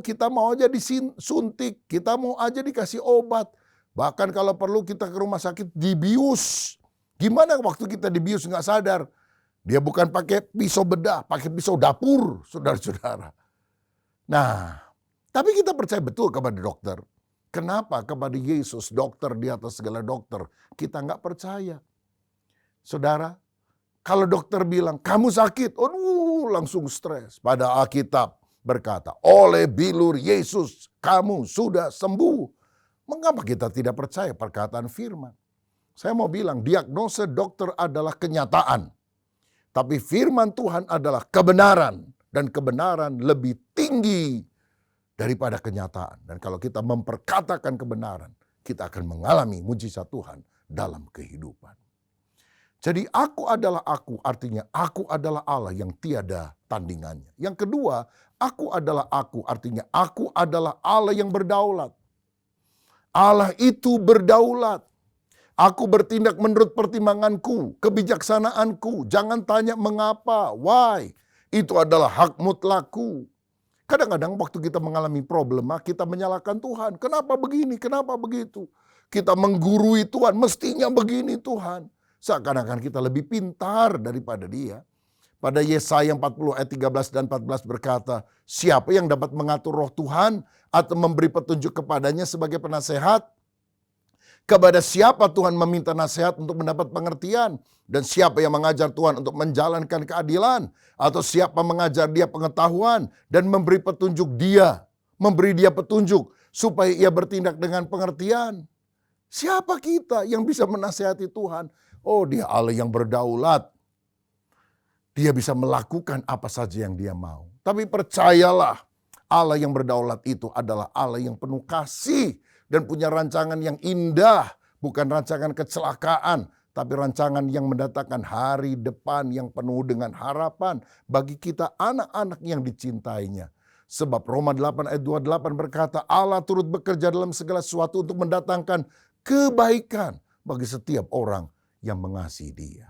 Kita mau aja disuntik, kita mau aja dikasih obat. Bahkan kalau perlu kita ke rumah sakit dibius. Gimana waktu kita dibius nggak sadar? Dia bukan pakai pisau bedah, pakai pisau dapur, saudara-saudara. Nah, tapi kita percaya betul kepada dokter. Kenapa kepada Yesus, dokter di atas segala dokter, kita nggak percaya? Saudara, kalau dokter bilang, kamu sakit, langsung stres. Pada Alkitab berkata, oleh bilur Yesus, kamu sudah sembuh. Mengapa kita tidak percaya perkataan firman? Saya mau bilang, diagnosa dokter adalah kenyataan. Tapi firman Tuhan adalah kebenaran. Dan kebenaran lebih tinggi daripada kenyataan. Dan kalau kita memperkatakan kebenaran, kita akan mengalami mujizat Tuhan dalam kehidupan. Jadi aku adalah aku, artinya aku adalah Allah yang tiada tandingannya. Yang kedua, aku adalah aku, artinya aku adalah Allah yang berdaulat. Allah itu berdaulat. Aku bertindak menurut pertimbanganku, kebijaksanaanku. Jangan tanya mengapa, why. Itu adalah hak mutlakku. Kadang-kadang waktu kita mengalami problema, kita menyalahkan Tuhan. Kenapa begini, kenapa begitu. Kita menggurui Tuhan, mestinya begini Tuhan. Seakan-akan kita lebih pintar daripada dia. Pada Yesaya 40 ayat 13 dan 14 berkata, siapa yang dapat mengatur roh Tuhan atau memberi petunjuk kepadanya sebagai penasehat? Kepada siapa Tuhan meminta nasihat untuk mendapat pengertian? Dan siapa yang mengajar Tuhan untuk menjalankan keadilan? Atau siapa mengajar dia pengetahuan dan memberi petunjuk dia? Memberi dia petunjuk supaya ia bertindak dengan pengertian. Siapa kita yang bisa menasihati Tuhan? Oh, dia Allah yang berdaulat. Dia bisa melakukan apa saja yang dia mau. Tapi percayalah, Allah yang berdaulat itu adalah Allah yang penuh kasih dan punya rancangan yang indah. Bukan rancangan kecelakaan, tapi rancangan yang mendatangkan hari depan yang penuh dengan harapan bagi kita anak-anak yang dicintainya. Sebab Roma 8 ayat 28 berkata, Allah turut bekerja dalam segala sesuatu untuk mendatangkan kebaikan bagi setiap orang yang mengasihi dia.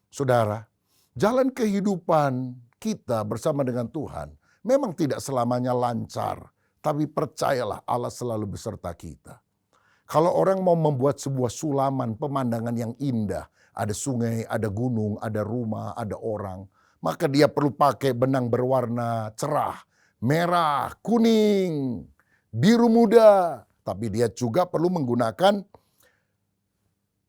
Saudara, jalan kehidupan kita bersama dengan Tuhan memang tidak selamanya lancar, tapi percayalah Allah selalu beserta kita. Kalau orang mau membuat sebuah sulaman pemandangan yang indah, ada sungai, ada gunung, ada rumah, ada orang, maka dia perlu pakai benang berwarna cerah, merah, kuning, biru muda. Tapi dia juga perlu menggunakan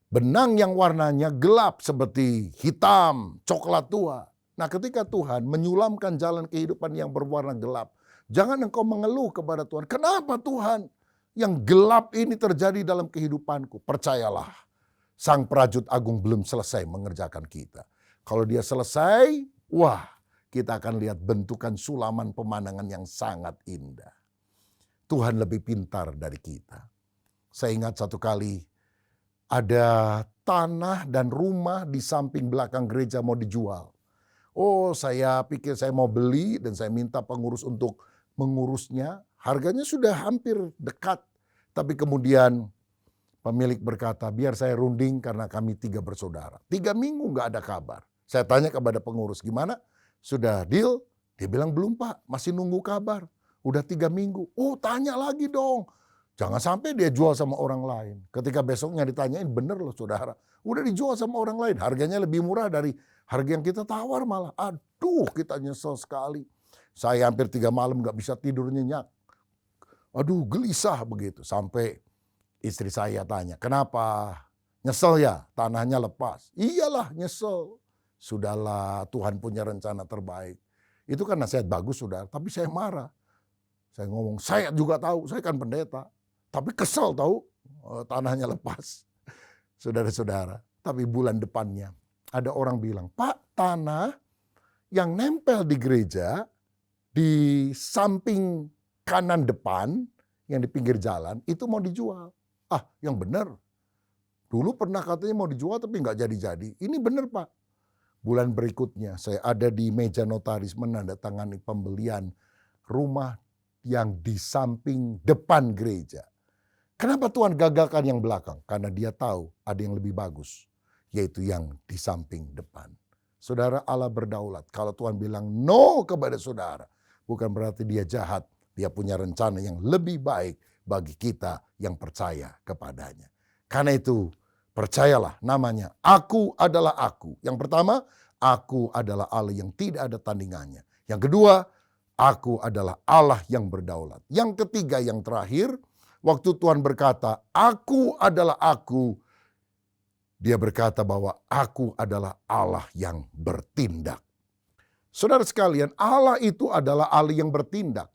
benang yang warnanya gelap seperti hitam, coklat tua. Nah, ketika Tuhan menyulamkan jalan kehidupan yang berwarna gelap, jangan engkau mengeluh kepada Tuhan. Kenapa Tuhan yang gelap ini terjadi dalam kehidupanku? Percayalah, Sang Prajut Agung belum selesai mengerjakan kita. Kalau dia selesai, wah, kita akan lihat bentukan sulaman pemandangan yang sangat indah. Tuhan lebih pintar dari kita. Saya ingat satu kali ada tanah dan rumah di samping belakang gereja mau dijual. Oh, saya pikir saya mau beli dan saya minta pengurus untuk mengurusnya. Harganya sudah hampir dekat. Tapi kemudian pemilik berkata, biar saya runding karena kami 3 bersaudara. 3 minggu gak ada kabar. Saya tanya kepada pengurus, gimana? Sudah deal? Dia bilang, belum Pak, masih nunggu kabar. Udah 3 minggu. Oh, tanya lagi dong. Jangan sampai dia jual sama orang lain. Ketika besoknya ditanyain, bener loh saudara. Udah dijual sama orang lain. Harganya lebih murah dari harga yang kita tawar malah. Aduh, kita nyesel sekali. Saya hampir 3 malam gak bisa tidur nyenyak. Aduh, gelisah begitu. Sampai istri saya tanya, kenapa? Nyesel ya? Tanahnya lepas. Iyalah, nyesel. Sudahlah, Tuhan punya rencana terbaik. Itu kan nasihat bagus saudara. Tapi saya marah. Saya ngomong, saya juga tahu. Saya kan pendeta. Tapi kesel tahu tanahnya lepas. Saudara-saudara. Tapi bulan depannya ada orang bilang, Pak, tanah yang nempel di gereja di samping kanan depan yang di pinggir jalan itu mau dijual. Ah, yang benar. Dulu pernah katanya mau dijual tapi nggak jadi-jadi. Ini benar Pak. Bulan berikutnya saya ada di meja notaris menandatangani pembelian rumah yang di samping depan gereja. Kenapa Tuhan gagalkan yang belakang? Karena dia tahu ada yang lebih bagus, yaitu yang di samping depan. Saudara, Allah berdaulat. Kalau Tuhan bilang no kepada saudara, bukan berarti dia jahat. Dia punya rencana yang lebih baik bagi kita yang percaya kepadanya. Karena itu, percayalah namanya, aku adalah aku. Yang pertama, aku adalah Allah yang tidak ada tandingannya. Yang kedua, aku adalah Allah yang berdaulat. Yang ketiga, yang terakhir, waktu Tuhan berkata, aku adalah aku, dia berkata bahwa aku adalah Allah yang bertindak. Saudara sekalian, Allah itu adalah Allah yang bertindak.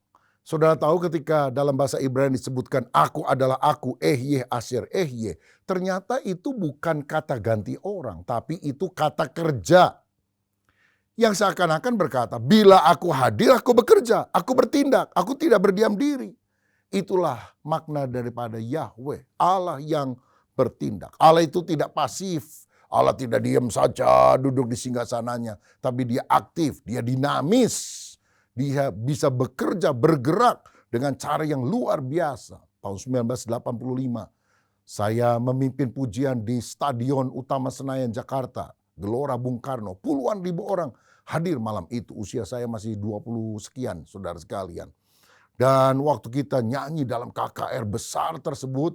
Saudara tahu ketika dalam bahasa Ibrani disebutkan aku adalah aku, ehye, asher, ehye. Ternyata itu bukan kata ganti orang, tapi itu kata kerja. Yang seakan-akan berkata, bila aku hadir, aku bekerja, aku bertindak, aku tidak berdiam diri. Itulah makna daripada Yahweh, Allah yang bertindak. Allah itu tidak pasif, Allah tidak diam saja duduk di singgasananya, tapi dia aktif, dia dinamis. Dia bisa bekerja, bergerak dengan cara yang luar biasa. Tahun 1985, saya memimpin pujian di Stadion Utama Senayan, Jakarta. Gelora Bung Karno, puluhan ribu orang hadir malam itu. Usia saya masih 20 sekian, saudara sekalian. Dan waktu kita nyanyi dalam KKR besar tersebut,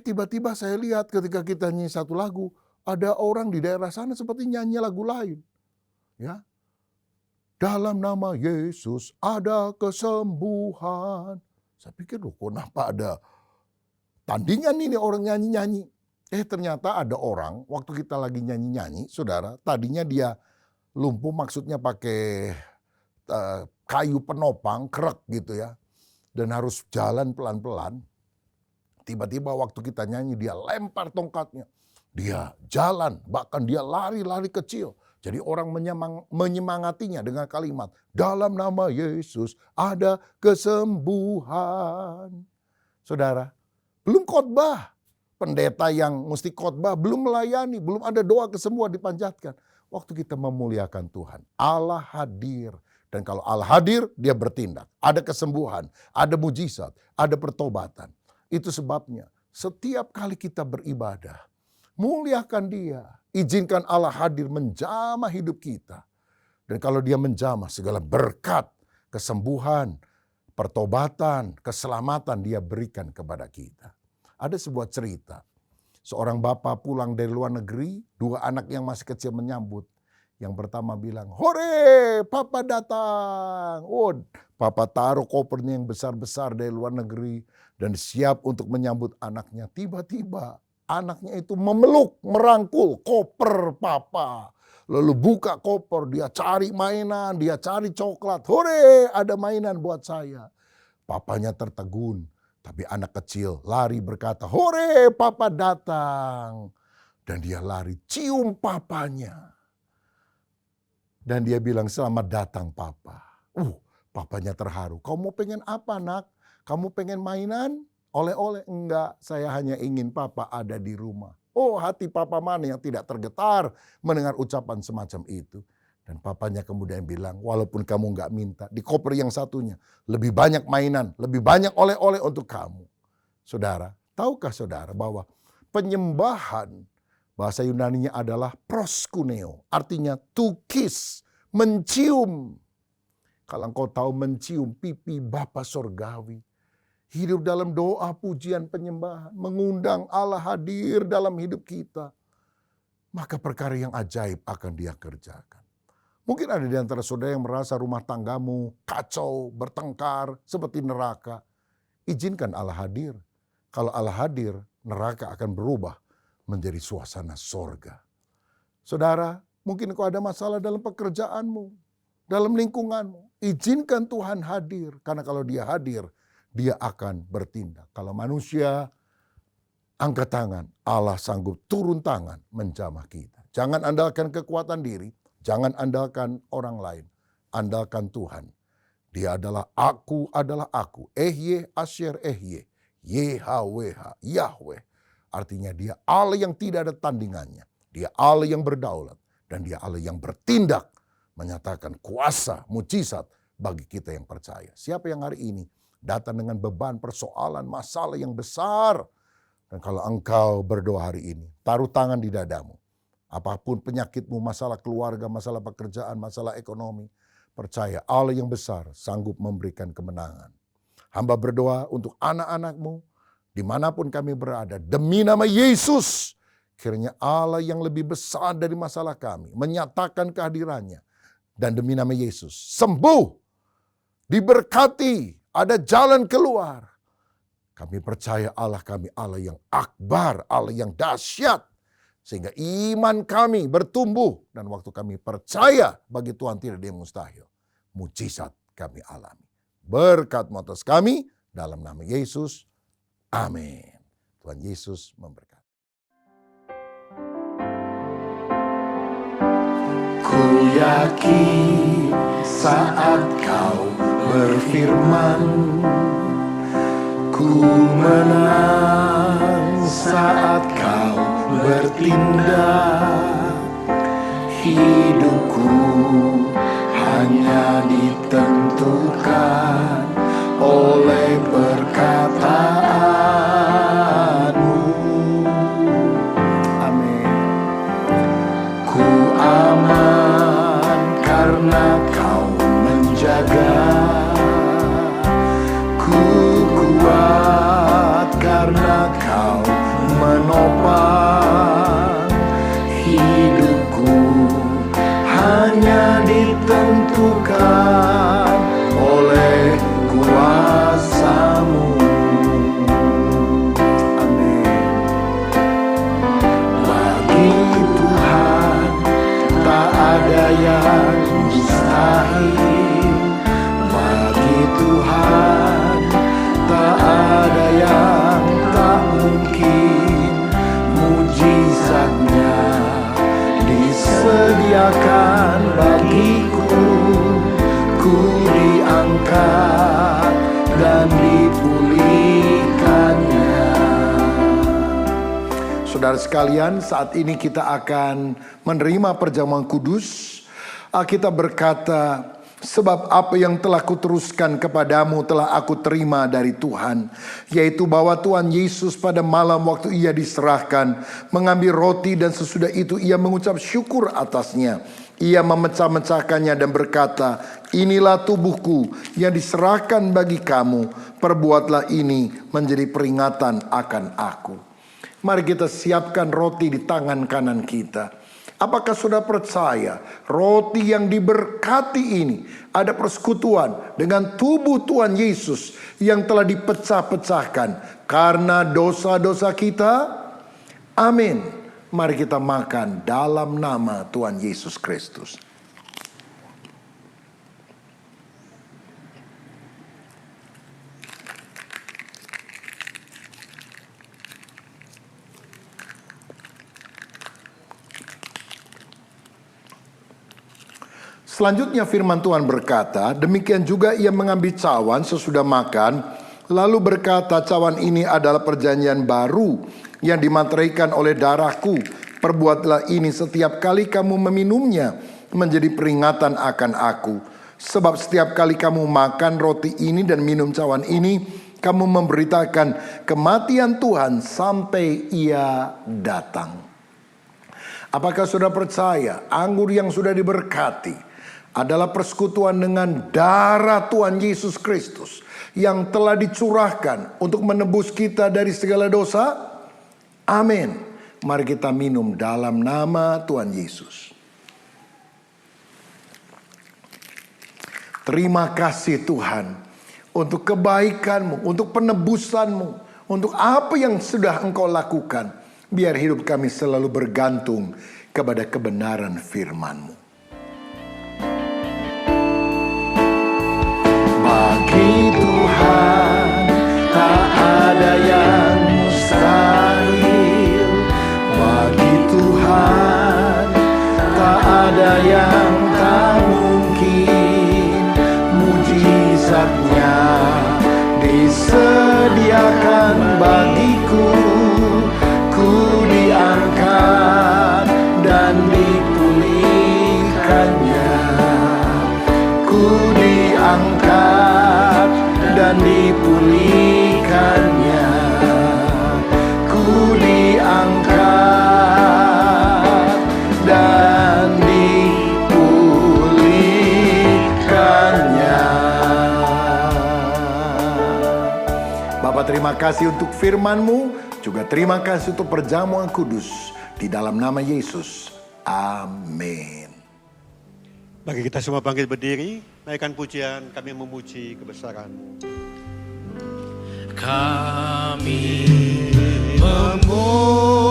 tiba-tiba saya lihat ketika kita nyanyi satu lagu, ada orang di daerah sana seperti nyanyi lagu lain. Ya, dalam nama Yesus ada kesembuhan. Saya pikir, loh, kenapa ada tandingan ini orang nyanyi-nyanyi. Ternyata ada orang, waktu kita lagi nyanyi-nyanyi, saudara, tadinya dia lumpuh, maksudnya pakai kayu penopang, krek gitu ya. Dan harus jalan pelan-pelan. Tiba-tiba waktu kita nyanyi, dia lempar tongkatnya. Dia jalan, bahkan dia lari-lari kecil. Jadi orang menyemangatinya dengan kalimat, dalam nama Yesus ada kesembuhan. Saudara, belum khotbah. Pendeta yang mesti khotbah belum melayani, belum ada doa kesembuhan dipanjatkan. Waktu kita memuliakan Tuhan, Allah hadir. Dan kalau Allah hadir, dia bertindak. Ada kesembuhan, ada mujizat, ada pertobatan. Itu sebabnya setiap kali kita beribadah, muliakan dia. Izinkan Allah hadir menjamah hidup kita. Dan kalau dia menjamah, segala berkat, kesembuhan, pertobatan, keselamatan dia berikan kepada kita. Ada sebuah cerita. Seorang bapak pulang dari luar negeri, dua anak yang masih kecil menyambut. Yang pertama bilang, hore, papa datang. Oh, papa taruh kopernya yang besar-besar dari luar negeri dan siap untuk menyambut anaknya. Tiba-tiba anaknya itu memeluk, merangkul koper papa. Lalu buka koper, dia cari mainan, dia cari coklat. Hore, ada mainan buat saya. Papanya tertegun. Tapi anak kecil lari berkata, hore, papa datang. Dan dia lari cium papanya. Dan dia bilang, selamat datang papa. Papanya terharu. Kamu pengen apa nak? Kamu pengen mainan? Oleh-oleh? Enggak, saya hanya ingin papa ada di rumah. Oh, hati papa mana yang tidak tergetar mendengar ucapan semacam itu. Dan papanya kemudian bilang, walaupun kamu enggak minta, di koper yang satunya lebih banyak mainan, lebih banyak oleh-oleh untuk kamu. Saudara, tahukah saudara bahwa penyembahan, bahasa Yunaninya adalah proskuneo, artinya to kiss, mencium. Kalau engkau tahu mencium pipi Bapa Sorgawi, hidup dalam doa, pujian, penyembahan, mengundang Allah hadir dalam hidup kita, maka perkara yang ajaib akan dia kerjakan. Mungkin ada di antara saudara yang merasa rumah tanggamu kacau, bertengkar, seperti neraka. Izinkan Allah hadir. Kalau Allah hadir, neraka akan berubah menjadi suasana sorga. Saudara, mungkin kau ada masalah dalam pekerjaanmu, dalam lingkunganmu. Izinkan Tuhan hadir, karena kalau dia hadir, dia akan bertindak. Kalau manusia angkat tangan, Allah sanggup turun tangan menjamah kita. Jangan andalkan kekuatan diri, jangan andalkan orang lain, andalkan Tuhan. Dia adalah aku, Ehye, Asher, Ehye, YHWH, Yahweh. Artinya dia Allah yang tidak ada tandingannya. Dia Allah yang berdaulat. Dan dia Allah yang bertindak. Menyatakan kuasa, mujizat bagi kita yang percaya. Siapa yang hari ini datang dengan beban, persoalan, masalah yang besar. Dan kalau engkau berdoa hari ini, taruh tangan di dadamu. Apapun penyakitmu, masalah keluarga, masalah pekerjaan, masalah ekonomi. Percaya Allah yang besar sanggup memberikan kemenangan. Hamba berdoa untuk anak-anakmu, dimanapun kami berada, demi nama Yesus. Kiranya Allah yang lebih besar dari masalah kami, menyatakan kehadirannya. Dan demi nama Yesus, sembuh, diberkati, ada jalan keluar. Kami percaya Allah kami Allah yang akbar, Allah yang dahsyat. Sehingga iman kami bertumbuh. Dan waktu kami percaya bagi Tuhan tidak ada yang mustahil. Mujizat kami alami. Berkat atas kami dalam nama Yesus. Amin. Tuhan Yesus memberkati. yakin saat kau berfirman, ku menang saat kau bertindak. Hidupku hanya ditentukan oleh perkataanmu. Amin. Ku aman karena kau menjaga, ku kuat karena kau menopang. Hidupku hanya ditentukan oleh kuasa-Mu. Amin. Bagi Tuhan tak ada yang mustahil. Bagi Tuhan tak ada yang tak mungkin. Mujizatnya disediakan bagiku, ku diangkat dan dipulihkannya. Saudara sekalian, saat ini kita akan menerima perjamuan kudus. Alkitab berkata, sebab apa yang telah kuteruskan kepadamu telah aku terima dari Tuhan, yaitu bahwa Tuhan Yesus pada malam waktu ia diserahkan mengambil roti, dan sesudah itu ia mengucap syukur atasnya. Ia memecah-mecahkannya dan berkata, inilah tubuhku yang diserahkan bagi kamu, perbuatlah ini menjadi peringatan akan aku. Mari kita siapkan roti di tangan kanan kita. Apakah saudara percaya roti yang diberkati ini ada persekutuan dengan tubuh Tuhan Yesus yang telah dipecah-pecahkan karena dosa-dosa kita? Amin. Mari kita makan dalam nama Tuhan Yesus Kristus. Selanjutnya firman Tuhan berkata, demikian juga ia mengambil cawan sesudah makan, lalu berkata, cawan ini adalah perjanjian baru yang dimateraikan oleh darahku. Perbuatlah ini setiap kali kamu meminumnya menjadi peringatan akan aku. Sebab setiap kali kamu makan roti ini dan minum cawan ini, kamu memberitakan kematian Tuhan sampai ia datang. Apakah saudara percaya anggur yang sudah diberkati adalah persekutuan dengan darah Tuhan Yesus Kristus yang telah dicurahkan untuk menebus kita dari segala dosa? Amin. Mari kita minum dalam nama Tuhan Yesus. Terima kasih Tuhan untuk kebaikan-Mu, untuk penebusan-Mu, untuk apa yang sudah Engkau lakukan. Biar hidup kami selalu bergantung kepada kebenaran firman-Mu. Bagi Tuhan tak ada yang mustahil. Bagi Tuhan tak ada yang tak mungkin. Mujizatnya disediakan bagiku, ku diangkat dan dipulihkannya. Ku diangkat dan dipulihkannya. Ku diangkat dan dipulihkannya. Bapa, terima kasih untuk firman-Mu, juga terima kasih untuk perjamuan kudus. Di dalam nama Yesus, amin. Bagi kita semua bangkit berdiri, naikkan pujian, kami memuji kebesaran-Mu. Kami memuji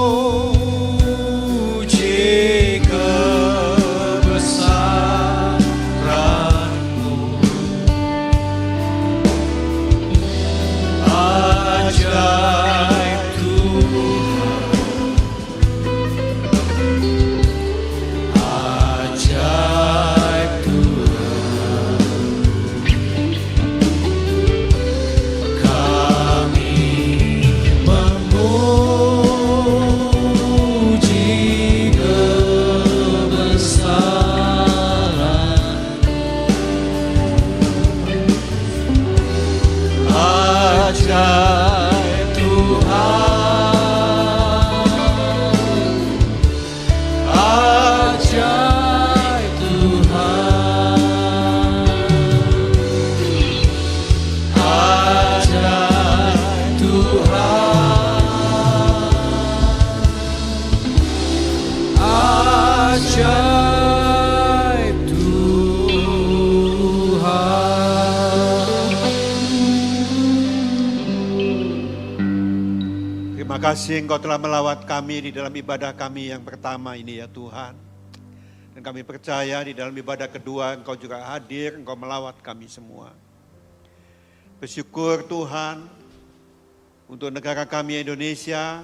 kebesaran-Mu. Ajaib Tuhan, ajaib. ajaib Tuhan. Terima kasih Engkau telah melawat kami di dalam ibadah kami yang pertama ini ya Tuhan. Dan kami percaya di dalam ibadah kedua Engkau juga hadir, Engkau melawat kami semua. Bersyukur Tuhan untuk negara kami Indonesia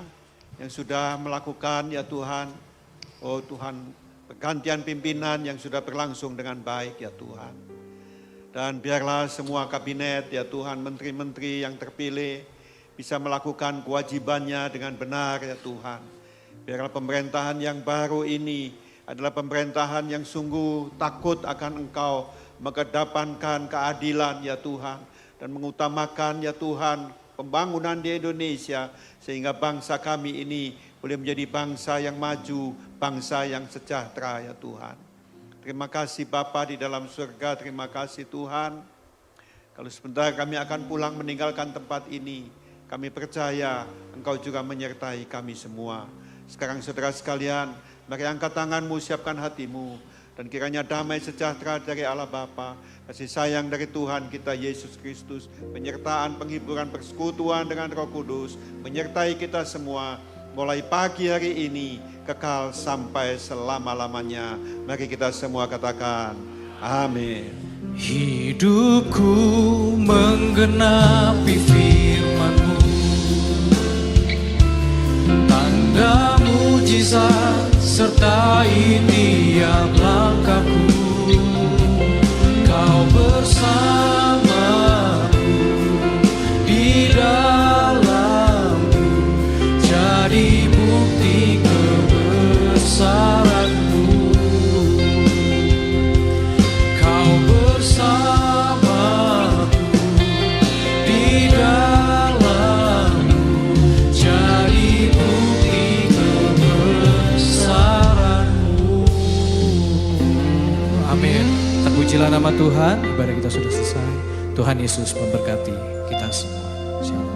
yang sudah melakukan ya Tuhan, oh Tuhan, pergantian pimpinan yang sudah berlangsung dengan baik ya Tuhan. Dan biarlah semua kabinet ya Tuhan, menteri-menteri yang terpilih bisa melakukan kewajibannya dengan benar ya Tuhan. Biarlah pemerintahan yang baru ini adalah pemerintahan yang sungguh takut akan Engkau, mengedepankan keadilan ya Tuhan, dan mengutamakan ya Tuhan pembangunan di Indonesia sehingga bangsa kami ini boleh menjadi bangsa yang maju, bangsa yang sejahtera ya Tuhan. Terima kasih Bapa di dalam surga, terima kasih Tuhan. Kalau sebentar kami akan pulang meninggalkan tempat ini, kami percaya Engkau juga menyertai kami semua. Sekarang saudara sekalian, mari angkat tanganmu, siapkan hatimu, dan kiranya damai sejahtera dari Allah Bapa, kasih sayang dari Tuhan kita Yesus Kristus, penyertaan, penghiburan, persekutuan dengan Roh Kudus, menyertai kita semua, mulai pagi hari ini, kekal sampai selama-lamanya. Mari kita semua katakan, amin. Hidupku menggenapi firman-Mu, tanda mujizat sertai tiap langkahku. Kau bersamaku di dalamku, jadi bukti kebesaran-Mu. Kau bersamaku di dalamku, jadi bukti kebesaran-Mu. Amin. Terpujilah nama Tuhan. Ibadah kita sudah selesai. Tuhan Yesus memberkati kita semua. Shalom.